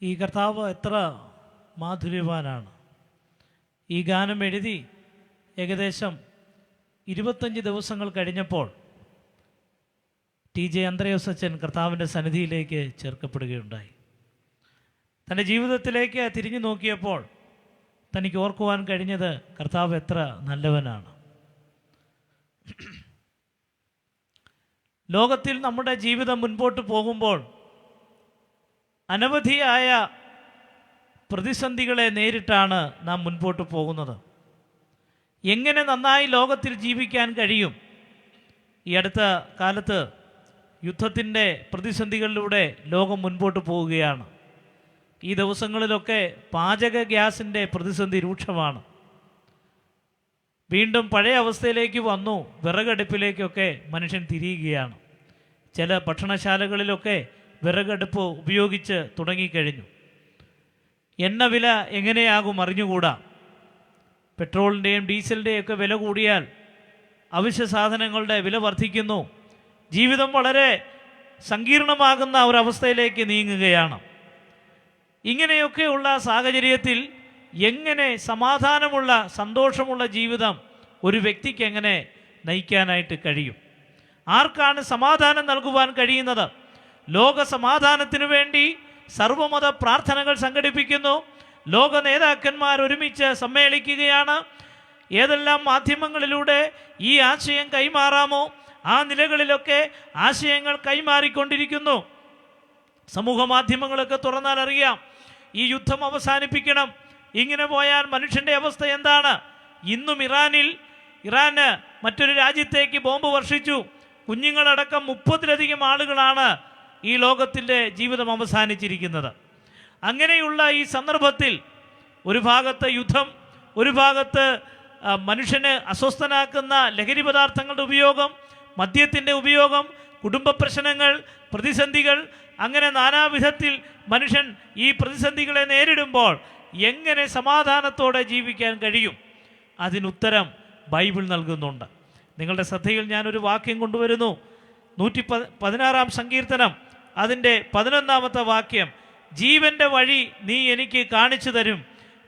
ഈ കർത്താവ് എത്ര മാധുര്യവാനാണ്. ഈ ഗാനം എഴുതി ഏകദേശം 25 ദിവസങ്ങൾ കഴിഞ്ഞപ്പോൾ TJ അന്ത്രയോസ് അച്ഛൻ കർത്താവിൻ്റെ സന്നിധിയിലേക്ക് ചേർക്കപ്പെടുകയുണ്ടായി. തൻ്റെ ജീവിതത്തിലേക്ക് തിരിഞ്ഞു നോക്കിയപ്പോൾ തനിക്ക് ഓർക്കുവാൻ കഴിഞ്ഞത് കർത്താവ് എത്ര നല്ലവനാണ്. ലോകത്തിൽ നമ്മുടെ ജീവിതം മുൻപോട്ട് പോകുമ്പോൾ അനവധിയായ പ്രതിസന്ധികളെ നേരിട്ടാണ് നാം മുൻപോട്ട് പോകുന്നത്. എങ്ങനെ നന്നായി ലോകത്തിൽ ജീവിക്കാൻ കഴിയും? ഈ അടുത്ത കാലത്ത് യുദ്ധത്തിൻ്റെ പ്രതിസന്ധികളിലൂടെ ലോകം മുൻപോട്ട് പോവുകയാണ്. ഈ ദിവസങ്ങളിലൊക്കെ പാചക ഗ്യാസിൻ്റെ പ്രതിസന്ധി രൂക്ഷമാണ്. വീണ്ടും പഴയ അവസ്ഥയിലേക്ക് വന്നു. വിറകടുപ്പിലേക്കൊക്കെ മനുഷ്യൻ തിരിയുകയാണ്. ചില ഭക്ഷണശാലകളിലൊക്കെ വിറകടുപ്പ് ഉപയോഗിച്ച് തുടങ്ങിക്കഴിഞ്ഞു. എണ്ണ വില എങ്ങനെയാകും അറിഞ്ഞുകൂടാ. പെട്രോളിൻ്റെയും ഡീസലിൻ്റെയും ഒക്കെ വില കൂടിയാൽ അവശ്യ സാധനങ്ങളുടെ വില വർദ്ധിക്കുന്നു. ജീവിതം വളരെ സങ്കീർണമാകുന്ന ഒരവസ്ഥയിലേക്ക് നീങ്ങുകയാണ്. ഇങ്ങനെയൊക്കെയുള്ള സാഹചര്യത്തിൽ എങ്ങനെ സമാധാനമുള്ള സന്തോഷമുള്ള ജീവിതം ഒരു വ്യക്തിക്ക് എങ്ങനെ നയിക്കാനായിട്ട് കഴിയും? ആർക്കാണ് സമാധാനം നൽകുവാൻ കഴിയുന്നത്? ലോക സമാധാനത്തിനു വേണ്ടി സർവമത പ്രാർത്ഥനകൾ സംഘടിപ്പിക്കുന്നു. ലോക നേതാക്കന്മാർ ഒരുമിച്ച് സമ്മേളിക്കുകയാണ്. ഏതെല്ലാം മാധ്യമങ്ങളിലൂടെ ഈ ആശയം കൈമാറാമോ ആ നിലകളിലൊക്കെ ആശയങ്ങൾ കൈമാറിക്കൊണ്ടിരിക്കുന്നു. സമൂഹ മാധ്യമങ്ങളൊക്കെ തുറന്നാൽ അറിയാം, ഈ യുദ്ധം അവസാനിപ്പിക്കണം, ഇങ്ങനെ പോയാൽ മനുഷ്യൻ്റെ അവസ്ഥ എന്താണ്? ഇന്നും ഇറാന് മറ്റൊരു രാജ്യത്തേക്ക് ബോംബ് വർഷിച്ചു. കുഞ്ഞുങ്ങളടക്കം 30-ലധികം ആളുകളാണ് ഈ ലോകത്തിൻ്റെ ജീവിതം അവസാനിച്ചിരിക്കുന്നത്. അങ്ങനെയുള്ള ഈ സന്ദർഭത്തിൽ ഒരു ഭാഗത്ത് യുദ്ധം, ഒരു ഭാഗത്ത് മനുഷ്യന് അസ്വസ്ഥനാക്കുന്ന ലഹരി പദാർത്ഥങ്ങളുടെ ഉപയോഗം, മദ്യത്തിൻ്റെ ഉപയോഗം, കുടുംബ പ്രശ്നങ്ങൾ, പ്രതിസന്ധികൾ, അങ്ങനെ നാനാവിധത്തിൽ മനുഷ്യൻ ഈ പ്രതിസന്ധികളെ നേരിടുമ്പോൾ എങ്ങനെ സമാധാനത്തോടെ ജീവിക്കാൻ കഴിയും? അതിനുത്തരം ബൈബിൾ നൽകുന്നുണ്ട്. നിങ്ങളുടെ ശ്രദ്ധയിൽ ഞാനൊരു വാക്യം കൊണ്ടുവരുന്നു. 116 സങ്കീർത്തനം അതിൻ്റെ 11 വാക്യം. ജീവൻ്റെ വഴി നീ എനിക്ക് കാണിച്ചു തരും,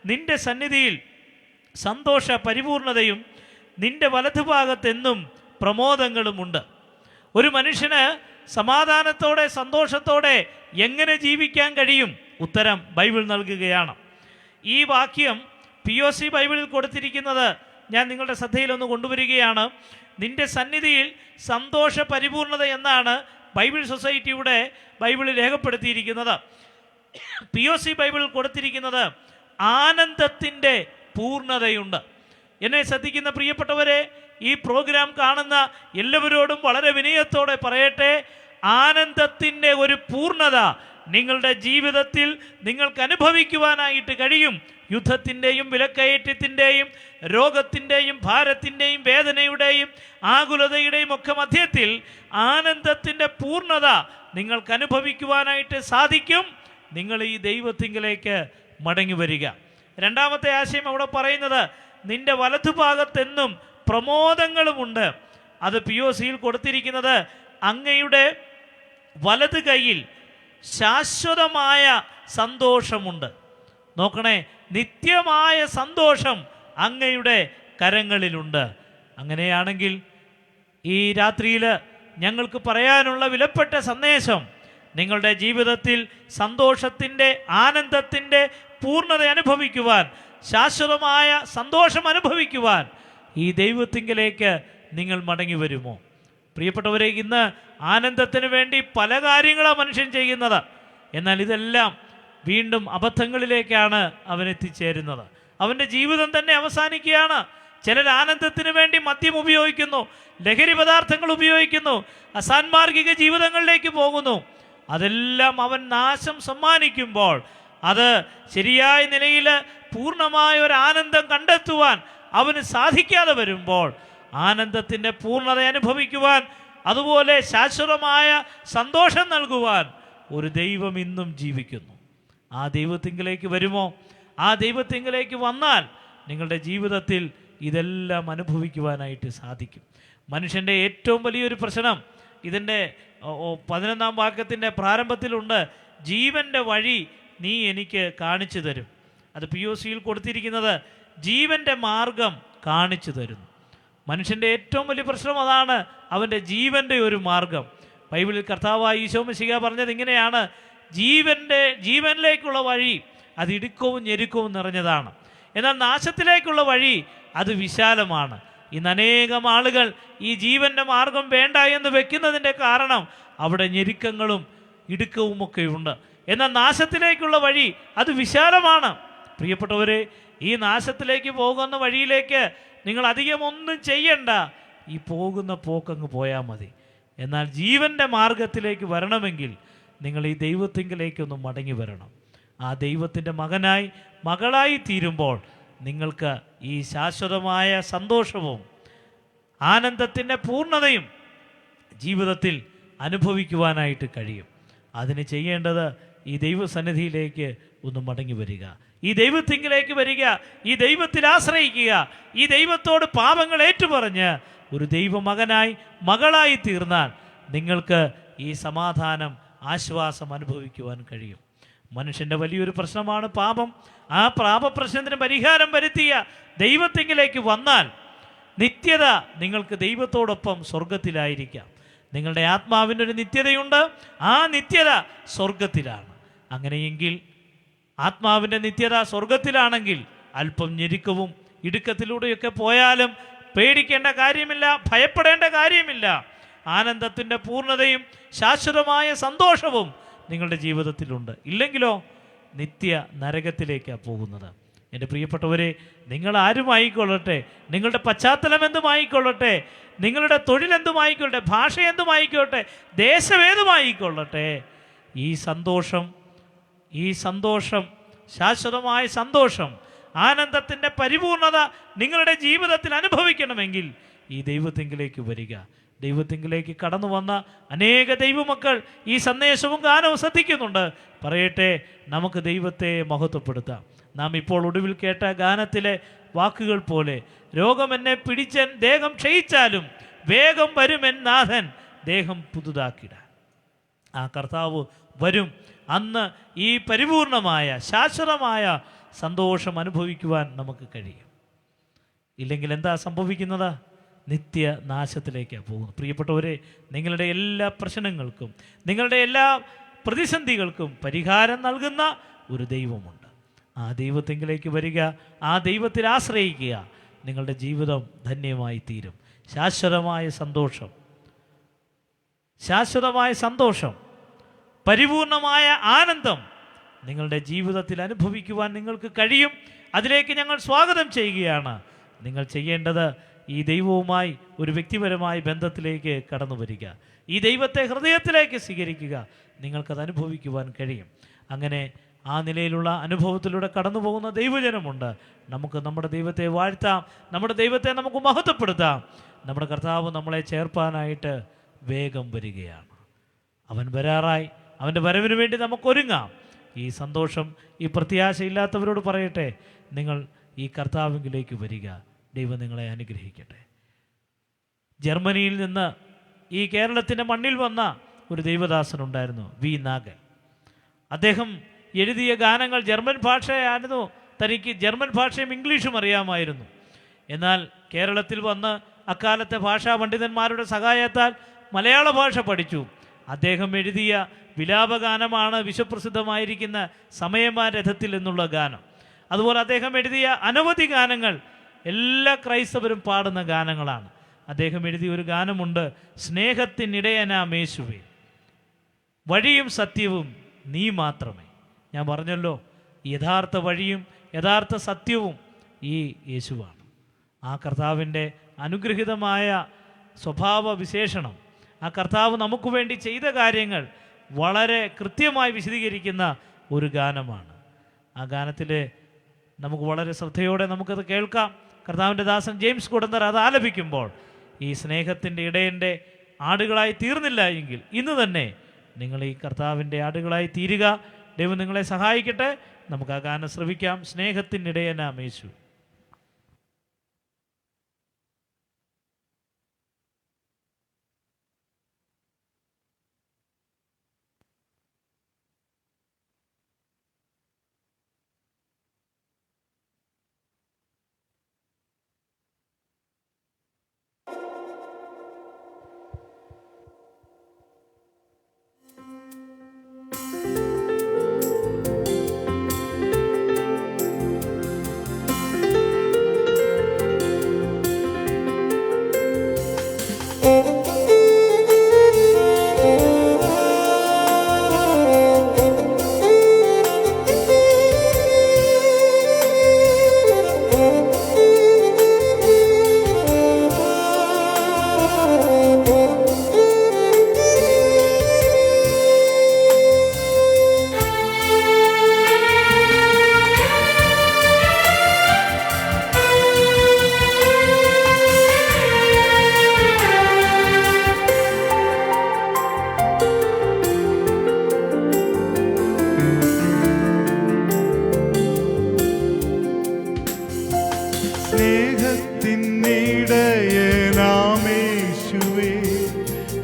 നിന്റെ സന്നിധിയിൽ സന്തോഷ പരിപൂർണതയും നിന്റെ വലതുഭാഗത്തെന്നും പ്രമോദങ്ങളുമുണ്ട്. ഒരു മനുഷ്യന് സമാധാനത്തോടെ സന്തോഷത്തോടെ എങ്ങനെ ജീവിക്കാൻ കഴിയും? ഉത്തരം ബൈബിൾ നൽകുകയാണ്. ഈ വാക്യം POC ബൈബിളിൽ കൊടുത്തിരിക്കുന്നത് ഞാൻ നിങ്ങളുടെ ശ്രദ്ധയിലൊന്ന് കൊണ്ടുവരികയാണ്. നിന്റെ സന്നിധിയിൽ സന്തോഷ പരിപൂർണത എന്നാണ് ബൈബിൾ സൊസൈറ്റിയുടെ ബൈബിളിൽ രേഖപ്പെടുത്തിയിരിക്കുന്നത്. POC ബൈബിളിൽ കൊടുത്തിരിക്കുന്നത് ആനന്ദത്തിൻ്റെ പൂർണ്ണതയുണ്ട്. എന്നെ ശ്രദ്ധിക്കുന്ന പ്രിയപ്പെട്ടവരെ, ഈ പ്രോഗ്രാം കാണുന്ന എല്ലാവരോടും വളരെ വിനയത്തോടെ പറയട്ടെ, ആനന്ദത്തിൻ്റെ ഒരു പൂർണ്ണത നിങ്ങളുടെ ജീവിതത്തിൽ നിങ്ങൾക്ക് അനുഭവിക്കുവാനായിട്ട് കഴിയും. യുദ്ധത്തിൻ്റെയും വിലക്കയറ്റത്തിൻ്റെയും രോഗത്തിൻ്റെയും ഭാരത്തിൻ്റെയും വേദനയുടെയും ആകുലതയുടെയും ഒക്കെ മധ്യത്തിൽ ആനന്ദത്തിൻ്റെ പൂർണ്ണത നിങ്ങൾക്ക് അനുഭവിക്കുവാനായിട്ട് സാധിക്കും. നിങ്ങൾ ഈ ദൈവത്തിങ്കിലേക്ക് മടങ്ങി വരിക. രണ്ടാമത്തെ ആശയം അവിടെ പറയുന്നത് നിന്റെ വലതുഭാഗത്തെന്നും പ്രമോദങ്ങളുമുണ്ട്. അത് POCയിൽ കൊടുത്തിരിക്കുന്നത് അങ്ങയുടെ വലത് കൈയിൽ ശാശ്വതമായ സന്തോഷമുണ്ട്. നോക്കണേ, നിത്യമായ സന്തോഷം അങ്ങയുടെ കരങ്ങളിലുണ്ട്. അങ്ങനെയാണെങ്കിൽ ഈ രാത്രിയിൽ ഞങ്ങൾക്ക് പറയാനുള്ള വിലപ്പെട്ട സന്ദേശം, നിങ്ങളുടെ ജീവിതത്തിൽ സന്തോഷത്തിൻ്റെ ആനന്ദത്തിൻ്റെ പൂർണ്ണത അനുഭവിക്കുവാൻ, ശാശ്വതമായ സന്തോഷം അനുഭവിക്കുവാൻ ഈ ദൈവത്തിങ്കിലേക്ക് നിങ്ങൾ മടങ്ങി വരുമോ? പ്രിയപ്പെട്ടവരെ, ഇന്ന് ആനന്ദത്തിന് വേണ്ടി പല കാര്യങ്ങളാണ് മനുഷ്യൻ ചെയ്യുന്നത്. എന്നാൽ ഇതെല്ലാം വീണ്ടും അബദ്ധങ്ങളിലേക്കാണ് അവൻ എത്തിച്ചേരുന്നത്. അവൻ്റെ ജീവിതം തന്നെ അവസാനിക്കുകയാണ്. ചിലർ ആനന്ദത്തിന് വേണ്ടി മദ്യം ഉപയോഗിക്കുന്നു, ലഹരി പദാർത്ഥങ്ങൾ ഉപയോഗിക്കുന്നു, അസാൻമാർഗിക ജീവിതങ്ങളിലേക്ക് പോകുന്നു. അതെല്ലാം അവൻ നാശം സമ്മാനിക്കുമ്പോൾ അത് ശരിയായ നിലയിൽ പൂർണ്ണമായ ഒരു ആനന്ദം കണ്ടെത്തുവാൻ അവന് സാധിക്കാതെ വരുമ്പോൾ ആനന്ദത്തിൻ്റെ പൂർണ്ണത അനുഭവിക്കുവാൻ, അതുപോലെ ശാശ്വതമായ സന്തോഷം നൽകുവാൻ ഒരു ദൈവം ഇന്നും ജീവിക്കുന്നു. ആ ദൈവത്തിങ്കിലേക്ക് വരുമോ? ആ ദൈവത്തിങ്കിലേക്ക് വന്നാൽ നിങ്ങളുടെ ജീവിതത്തിൽ ഇതെല്ലാം അനുഭവിക്കുവാനായിട്ട് സാധിക്കും. മനുഷ്യൻ്റെ ഏറ്റവും വലിയൊരു പ്രശ്നം ഇതിൻ്റെ 11 വാക്യത്തിൻ്റെ പ്രാരംഭത്തിലുണ്ട്. ജീവൻ്റെ വഴി നീ എനിക്ക് കാണിച്ചു തരും. അത് POCയിൽ കൊടുത്തിരിക്കുന്നത് ജീവൻ്റെ മാർഗം കാണിച്ചു തരുന്നു. മനുഷ്യൻ്റെ ഏറ്റവും വലിയ പ്രശ്നം അതാണ്, അവൻ്റെ ജീവൻ്റെ ഒരു മാർഗം. ബൈബിളിൽ കർത്താവായ ഈശോ മിശിഹാ പറഞ്ഞത് ഇങ്ങനെയാണ്: ജീവനിലേക്കുള്ള വഴി അത് ഇടുക്കവും ഞെരുക്കവും നിറഞ്ഞതാണ്, എന്നാൽ നാശത്തിലേക്കുള്ള വഴി അത് വിശാലമാണ്. ഇന്ന് അനേകം ആളുകൾ ഈ ജീവൻ്റെ മാർഗം വേണ്ട എന്ന് വെക്കുന്നതിൻ്റെ കാരണം അവിടെ ഞെരുക്കങ്ങളും ഇടുക്കവുമൊക്കെ ഉണ്ട്. എന്നാൽ നാശത്തിലേക്കുള്ള വഴി അത് വിശാലമാണ്. പ്രിയപ്പെട്ടവരെ, ഈ നാശത്തിലേക്ക് പോകുന്ന വഴിയിലേക്ക് നിങ്ങൾ അധികം ഒന്നും ചെയ്യണ്ട, ഈ പോകുന്ന പോക്കങ്ങ് പോയാൽ മതി. എന്നാൽ ജീവൻ്റെ മാർഗത്തിലേക്ക് വരണമെങ്കിൽ നിങ്ങൾ ഈ ദൈവത്തിങ്കിലേക്കൊന്ന് മടങ്ങി വരണം. ആ ദൈവത്തിൻ്റെ മകനായി മകളായി തീരുമ്പോൾ നിങ്ങൾക്ക് ഈ ശാശ്വതമായ സന്തോഷവും ആനന്ദത്തിൻ്റെ പൂർണ്ണതയും ജീവിതത്തിൽ അനുഭവിക്കുവാനായിട്ട് കഴിയും. അതിന് ചെയ്യേണ്ടത് ഈ ദൈവസന്നിധിയിലേക്ക് ഒന്ന് മടങ്ങി വരിക, ഈ ദൈവത്തിങ്കിലേക്ക് വരിക, ഈ ദൈവത്തിൽ ആശ്രയിക്കുക, ഈ ദൈവത്തോട് പാപങ്ങൾ ഏറ്റുപറഞ്ഞ് ഒരു ദൈവമകനായി മകളായി തീർന്നാൽ നിങ്ങൾക്ക് ഈ സമാധാനം, ആശ്വാസം അനുഭവിക്കുവാൻ കഴിയും. മനുഷ്യൻ്റെ വലിയൊരു പ്രശ്നമാണ് പാപം. ആ പാപപ്രശ്നത്തിന് പരിഹാരം വരുത്തിയ ദൈവത്തിങ്കിലേക്ക് വന്നാൽ നിത്യത നിങ്ങൾക്ക് ദൈവത്തോടൊപ്പം സ്വർഗത്തിലായിരിക്കാം. നിങ്ങളുടെ ആത്മാവിൻ്റെ ഒരു നിത്യതയുണ്ട്, ആ നിത്യത സ്വർഗത്തിലാണ്. അങ്ങനെയെങ്കിൽ ആത്മാവിൻ്റെ നിത്യത സ്വർഗത്തിലാണെങ്കിൽ അല്പം ഞെരുക്കവും ഇടുക്കത്തിലൂടെയൊക്കെ പോയാലും പേടിക്കേണ്ട കാര്യമില്ല, ഭയപ്പെടേണ്ട കാര്യമില്ല. ആനന്ദത്തിൻ്റെ പൂർണ്ണതയും ശാശ്വതമായ സന്തോഷവും നിങ്ങളുടെ ജീവിതത്തിലുണ്ട്. ഇല്ലെങ്കിലോ നിത്യ നരകത്തിലേക്കാണ് പോകുന്നത്. എൻ്റെ പ്രിയപ്പെട്ടവരെ, നിങ്ങൾ ആരുമായിക്കൊള്ളട്ടെ, നിങ്ങളുടെ പശ്ചാത്തലം എന്തുമായിക്കൊള്ളട്ടെ, നിങ്ങളുടെ തൊഴിലെന്തുമായിക്കൊള്ളട്ടെ, ഭാഷ എന്തുമായിക്കൊള്ളട്ടെ, ദേശമേതുമായിക്കൊള്ളട്ടെ, ഈ സന്തോഷം ശാശ്വതമായ സന്തോഷം, ആനന്ദത്തിൻ്റെ പരിപൂർണത നിങ്ങളുടെ ജീവിതത്തിൽ അനുഭവിക്കണമെങ്കിൽ ഈ ദൈവത്തിങ്കിലേക്ക് വരിക. ദൈവത്തിങ്കിലേക്ക് കടന്നു വന്ന അനേക ദൈവമക്കൾ ഈ സന്ദേശവും ഗാനവും ശ്രദ്ധിക്കുന്നുണ്ട്. പറയട്ടെ, നമുക്ക് ദൈവത്തെ മഹത്വപ്പെടുത്താം. നാം ഇപ്പോൾ ഒടുവിൽ കേട്ട ഗാനത്തിലെ വാക്കുകൾ പോലെ, രോഗം എന്നെ പിടിച്ചൻ ദേഹം ക്ഷയിച്ചാലും വേഗം വരുമെൻ നാഥൻ ദേഹം പുതുതാക്കിടാൻ. ആ കർത്താവ് വരും. അന്ന് ഈ പരിപൂർണമായ ശാശ്വതമായ സന്തോഷം അനുഭവിക്കുവാൻ നമുക്ക് കഴിയും. ഇല്ലെങ്കിൽ എന്താ സംഭവിക്കുന്നത്? നിത്യനാശത്തിലേക്കാണ് പോകുന്നത്. പ്രിയപ്പെട്ടവരെ, നിങ്ങളുടെ എല്ലാ പ്രശ്നങ്ങൾക്കും നിങ്ങളുടെ എല്ലാ പ്രതിസന്ധികൾക്കും പരിഹാരം നൽകുന്ന ഒരു ദൈവമുണ്ട്. ആ ദൈവത്തിങ്കിലേക്ക് വരിക, ആ ദൈവത്തിൽ ആശ്രയിക്കുക. നിങ്ങളുടെ ജീവിതം ധന്യമായി തീരും. ശാശ്വതമായ സന്തോഷം, പരിപൂർണമായ ആനന്ദം നിങ്ങളുടെ ജീവിതത്തിൽ അനുഭവിക്കുവാൻ നിങ്ങൾക്ക് കഴിയും. അതിലേക്ക് ഞങ്ങൾ സ്വാഗതം ചെയ്യുകയാണ്. നിങ്ങൾ ചെയ്യേണ്ടത് ഈ ദൈവവുമായി ഒരു വ്യക്തിപരമായ ബന്ധത്തിലേക്ക് കടന്നു വരിക, ഈ ദൈവത്തെ ഹൃദയത്തിലേക്ക് സ്വീകരിക്കുക. നിങ്ങൾക്കത് അനുഭവിക്കുവാൻ കഴിയും. അങ്ങനെ ആ നിലയിലുള്ള അനുഭവത്തിലൂടെ കടന്നു പോകുന്ന ദൈവജനമുണ്ട്. നമുക്ക് നമ്മുടെ ദൈവത്തെ വാഴ്ത്താം, നമ്മുടെ ദൈവത്തെ നമുക്ക് മഹത്വപ്പെടുത്താം. നമ്മുടെ കർത്താവ് നമ്മളെ ചേർപ്പാനായിട്ട് വേഗം വരികയാണ്. അവൻ വരാറായി. അവൻ്റെ വരവിന് വേണ്ടി നമുക്കൊരുങ്ങാം. ഈ സന്തോഷം, ഈ പ്രത്യാശയില്ലാത്തവരോട് പറയട്ടെ, നിങ്ങൾ ഈ കർത്താവിലേക്ക് വരിക. ദൈവം നിങ്ങളെ അനുഗ്രഹിക്കട്ടെ. ജർമ്മനിയിൽ നിന്ന് ഈ കേരളത്തിൻ്റെ മണ്ണിൽ വന്ന ഒരു ദൈവദാസനുണ്ടായിരുന്നു, വി നാഗൻ. അദ്ദേഹം എഴുതിയ ഗാനങ്ങൾ ജർമ്മൻ ഭാഷയായിരുന്നു. തനിക്ക് ജർമ്മൻ ഭാഷയും ഇംഗ്ലീഷും അറിയാമായിരുന്നു. എന്നാൽ കേരളത്തിൽ വന്ന് അക്കാലത്തെ ഭാഷാ പണ്ഡിതന്മാരുടെ സഹായത്താൽ മലയാള ഭാഷ പഠിച്ചു. അദ്ദേഹം എഴുതിയ വിലാപഗാനമാണ് വിശ്വപ്രസിദ്ധമായിരിക്കുന്ന സമയമാ രഥത്തിൽ എന്നുള്ള ഗാനം. അതുപോലെ അദ്ദേഹം എഴുതിയ അനവധി ഗാനങ്ങൾ എല്ലാ ക്രൈസ്തവരും പാടുന്ന ഗാനങ്ങളാണ്. അദ്ദേഹം എഴുതിയ ഒരു ഗാനമുണ്ട്, സ്നേഹത്തിനിടയനാമേശുവേ, വഴിയും സത്യവും നീ മാത്രമേ. ഞാൻ പറഞ്ഞല്ലോ, യഥാർത്ഥ വഴിയും യഥാർത്ഥ സത്യവും ഈ യേശുവാണ്. ആ കർത്താവിൻ്റെ അനുഗ്രഹീതമായ സ്വഭാവ വിശേഷണം, ആ കർത്താവ് നമുക്ക് വേണ്ടി ചെയ്ത കാര്യങ്ങൾ വളരെ കൃത്യമായി വിശദീകരിക്കുന്ന ഒരു ഗാനമാണ്. ആ ഗാനത്തിൽ നമുക്ക് വളരെ ശ്രദ്ധയോടെ നമുക്കത് കേൾക്കാം. കർത്താവിൻ്റെ ദാസൻ ജെയിംസ് കുടന്തർ അത് ആലപിക്കുമ്പോൾ, ഈ സ്നേഹത്തിൻ്റെ ഇടയൻ്റെ ആടുകളായി തീർന്നില്ല എങ്കിൽ ഇന്ന് തന്നെ നിങ്ങൾ ഈ കർത്താവിൻ്റെ ആടുകളായി തീരുക. ദൈവം നിങ്ങളെ സഹായിക്കട്ടെ. നമുക്ക് ആ ഗാനം ശ്രവിക്കാം. സ്നേഹത്തിനിടയനാം യേശു. സ്നേഹത്തിനിടയനാമേശുവേ,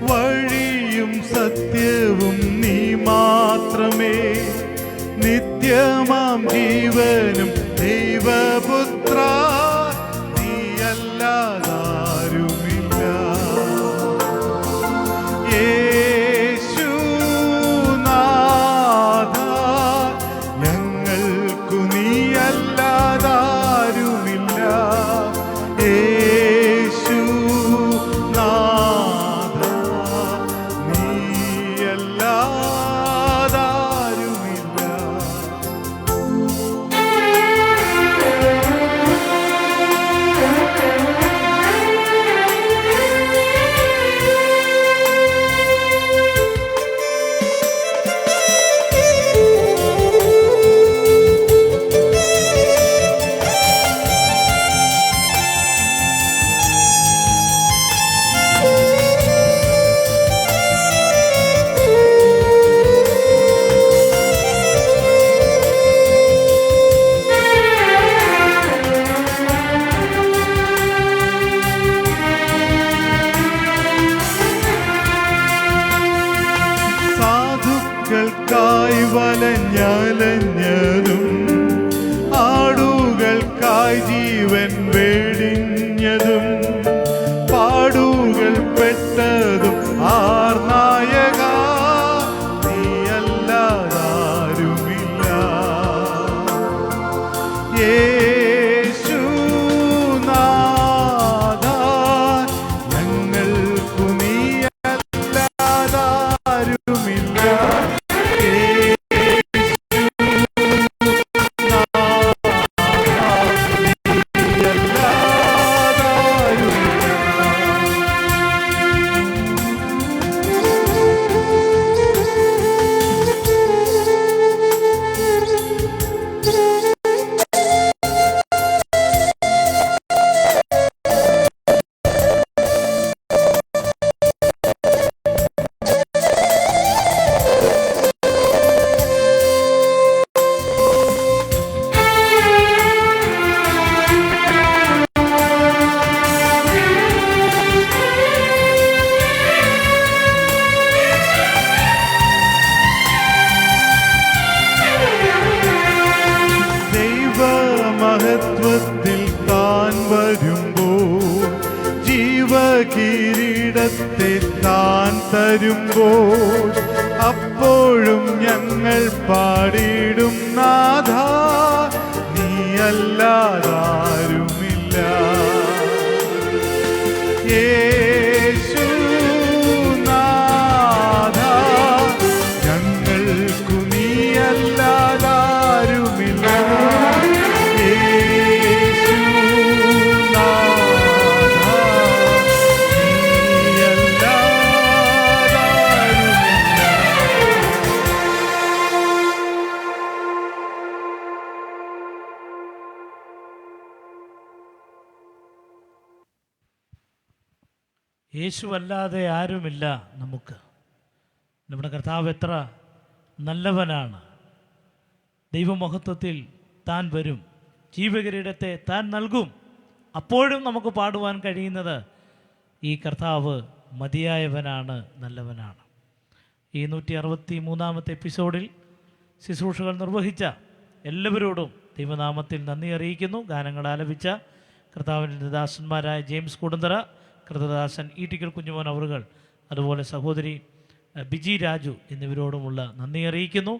വഴിയും സത്യവും നീ മാത്രമേ, നിത്യമാം ജീവനും ദൈവപുത്ര, നീയല്ലാതാരുമില്ല. യേശുനാഥ, ഞങ്ങൾക്കു നീയല്ലാതാരുമില്ല. യേശുനാഥ, നീയല്ലാതാരുമില്ല. സാധുക്കൾക്കായി വലഞ്ഞലഞ്ഞതും ആടുകൾക്കായി ജീവൻ വെടിഞ്ഞതും പാടുകൾ പെട്ടതും ആർനായക, നീയല്ലാതാരുമില്ല. യേശുനാഥ, ഞങ്ങൾക്കു നീയല്ലാതാരുമില്ല. മഹത്വത്തിൽ താൻ വരുമ്പോൾ, ജീവകിരീടത്തെ താൻ തരുമ്പോൾ, അപ്പോഴും ഞങ്ങൾ പാടിയിടും നാഥ, നീയല്ലാതാരുമില്ല. യേശുനാഥ, ഞങ്ങൾക്കു നീയല്ലാതാരുമില്ല. യേശുവല്ലാതെ ആരുമില്ല നമുക്ക്. നമ്മുടെ കർത്താവ് എത്ര നല്ലവനാണ്. ദൈവമഹത്വത്തിൽ താൻ വരും, ജീവകിരീടത്തെ താൻ നൽകും. അപ്പോഴും നമുക്ക് പാടുവാൻ കഴിയുന്നത് ഈ കർത്താവ് മതിയായവനാണ്, നല്ലവനാണ്. ഈ 163-ാമത്തെ എപ്പിസോഡിൽ ശുശ്രൂഷകൾ നിർവഹിച്ച എല്ലാവരോടും ദൈവനാമത്തിൽ നന്ദി അറിയിക്കുന്നു. ഗാനങ്ങൾ ആലപിച്ച കർത്താവിൻ്റെ ദാസന്മാരായ ജെയിംസ് കൊടുന്തറ, കൃതദാസൻ ഈട്ടിക്കൽ കുഞ്ഞുമോൻ അവറുകൾ, അതുപോലെ സഹോദരി ബിജി രാജു എന്നിവരോടുമുള്ള നന്ദി അറിയിക്കുന്നു.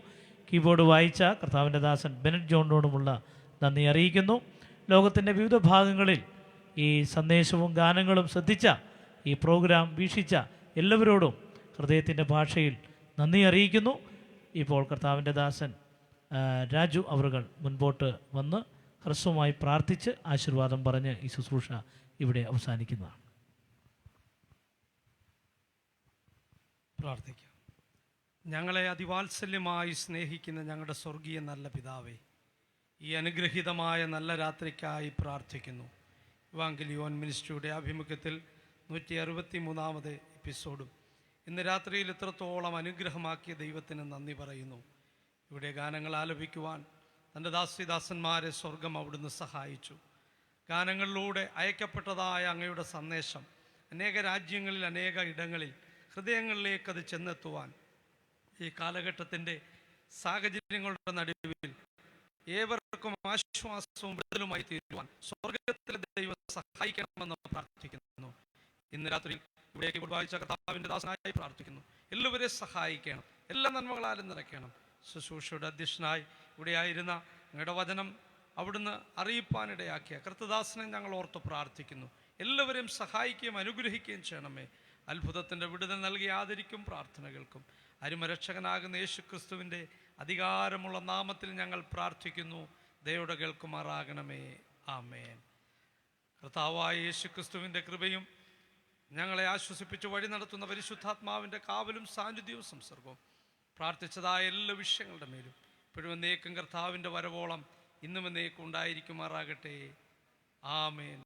കീബോർഡ് വായിച്ച കർത്താവിൻ്റെ ദാസൻ ബെനറ്റ് ജോണിനോടുമുള്ള നന്ദി അറിയിക്കുന്നു. ലോകത്തിൻ്റെ വിവിധ ഭാഗങ്ങളിൽ ഈ സന്ദേശവും ഗാനങ്ങളും ശ്രദ്ധിച്ച ഈ പ്രോഗ്രാം വീക്ഷിച്ച എല്ലാവരോടും ഹൃദയത്തിൻ്റെ ഭാഷയിൽ നന്ദി അറിയിക്കുന്നു. ഇപ്പോൾ കർത്താവിൻ്റെ ദാസൻ രാജു അവറുകൾ മുൻപോട്ട് വന്ന് ഹ്രസ്വമായി പ്രാർത്ഥിച്ച് ആശീർവാദം പറഞ്ഞ് ഈ ശുശ്രൂഷ ഇവിടെ അവസാനിക്കുന്നതാണ്. പ്രാർത്ഥിക്കാം. ഞങ്ങളെ അതിവാത്സല്യമായി സ്നേഹിക്കുന്ന ഞങ്ങളുടെ സ്വർഗീയ നല്ല പിതാവേ, ഈ അനുഗ്രഹീതമായ നല്ല രാത്രിക്കായി പ്രാർത്ഥിക്കുന്നു. ഇവാഞ്ചലിയോൺ മിനിസ്ട്രിയുടെ ആഭിമുഖ്യത്തിൽ 163ാമത് എപ്പിസോഡും ഇന്ന് രാത്രിയിൽ ഇത്രത്തോളം അനുഗ്രഹമാക്കിയ ദൈവത്തിന് നന്ദി പറയുന്നു. ഇവിടെ ഗാനങ്ങൾ ആലപിക്കുവാൻ തൻ്റെ ദാസന്മാരെ സ്വർഗം അവിടുന്ന് സഹായിച്ചു. ഗാനങ്ങളിലൂടെ അയക്കപ്പെട്ടതായ അങ്ങയുടെ സന്ദേശം അനേക രാജ്യങ്ങളിൽ, അനേക ഇടങ്ങളിൽ, ഹൃദയങ്ങളിലേക്ക് അത് ചെന്നെത്തുവാൻ ഈ കാലഘട്ടത്തിൻ്റെ സാഹചര്യങ്ങളുടെ നടുവിൽ ഏവർക്കും ആശ്വാസവും വിടുതലുമായി തീരുവാൻ സ്വർഗത്തിലെ ദൈവം സഹായിക്കണമെന്ന് പ്രാർത്ഥിക്കുന്നു. ഇന്ന് രാത്രി ഇവിടേക്ക് വായിച്ച കർത്താവിൻ്റെ ദാസനായി പ്രാർത്ഥിക്കുന്നു. എല്ലാവരെയും സഹായിക്കണം, എല്ലാ നന്മകളാലും നിറയ്ക്കണം. ശുശ്രൂഷയുടെ അധ്യക്ഷനായി ഇവിടെയായിരുന്ന ഞങ്ങളുടെ വചനം അവിടുന്ന് അറിയിപ്പാനിടയാക്കിയ കർത്തദാസനെ ഞങ്ങൾ ഓർത്ത് പ്രാർത്ഥിക്കുന്നു. എല്ലാവരെയും സഹായിക്കുകയും അനുഗ്രഹിക്കുകയും ചെയ്യണമേ. അത്ഭുതത്തിൻ്റെ വിടുതൽ നൽകി ആദരിക്കും പ്രാർത്ഥനകൾക്കും അരുമരക്ഷകനാകുന്ന യേശു ക്രിസ്തുവിൻ്റെ അധികാരമുള്ള നാമത്തിൽ ഞങ്ങൾ പ്രാർത്ഥിക്കുന്നു. ദൈവയുടെ കേൾക്കുമാറാകണമേ. ആമേൻ. കർത്താവായ യേശു ക്രിസ്തുവിൻ്റെ കൃപയും ഞങ്ങളെ ആശ്വസിപ്പിച്ച് വഴി നടത്തുന്ന പരിശുദ്ധാത്മാവിൻ്റെ കാവലും സാന്നിധ്യവും സംസർഗവും പ്രാർത്ഥിച്ചതായ എല്ലാ വിഷയങ്ങളുടെ മേലും ഇപ്പോഴും എന്നേക്കും കർത്താവിൻ്റെ വരവോളം ഇന്നും എന്നേക്കും ഉണ്ടായിരിക്കുമാറാകട്ടെ. ആമേൻ.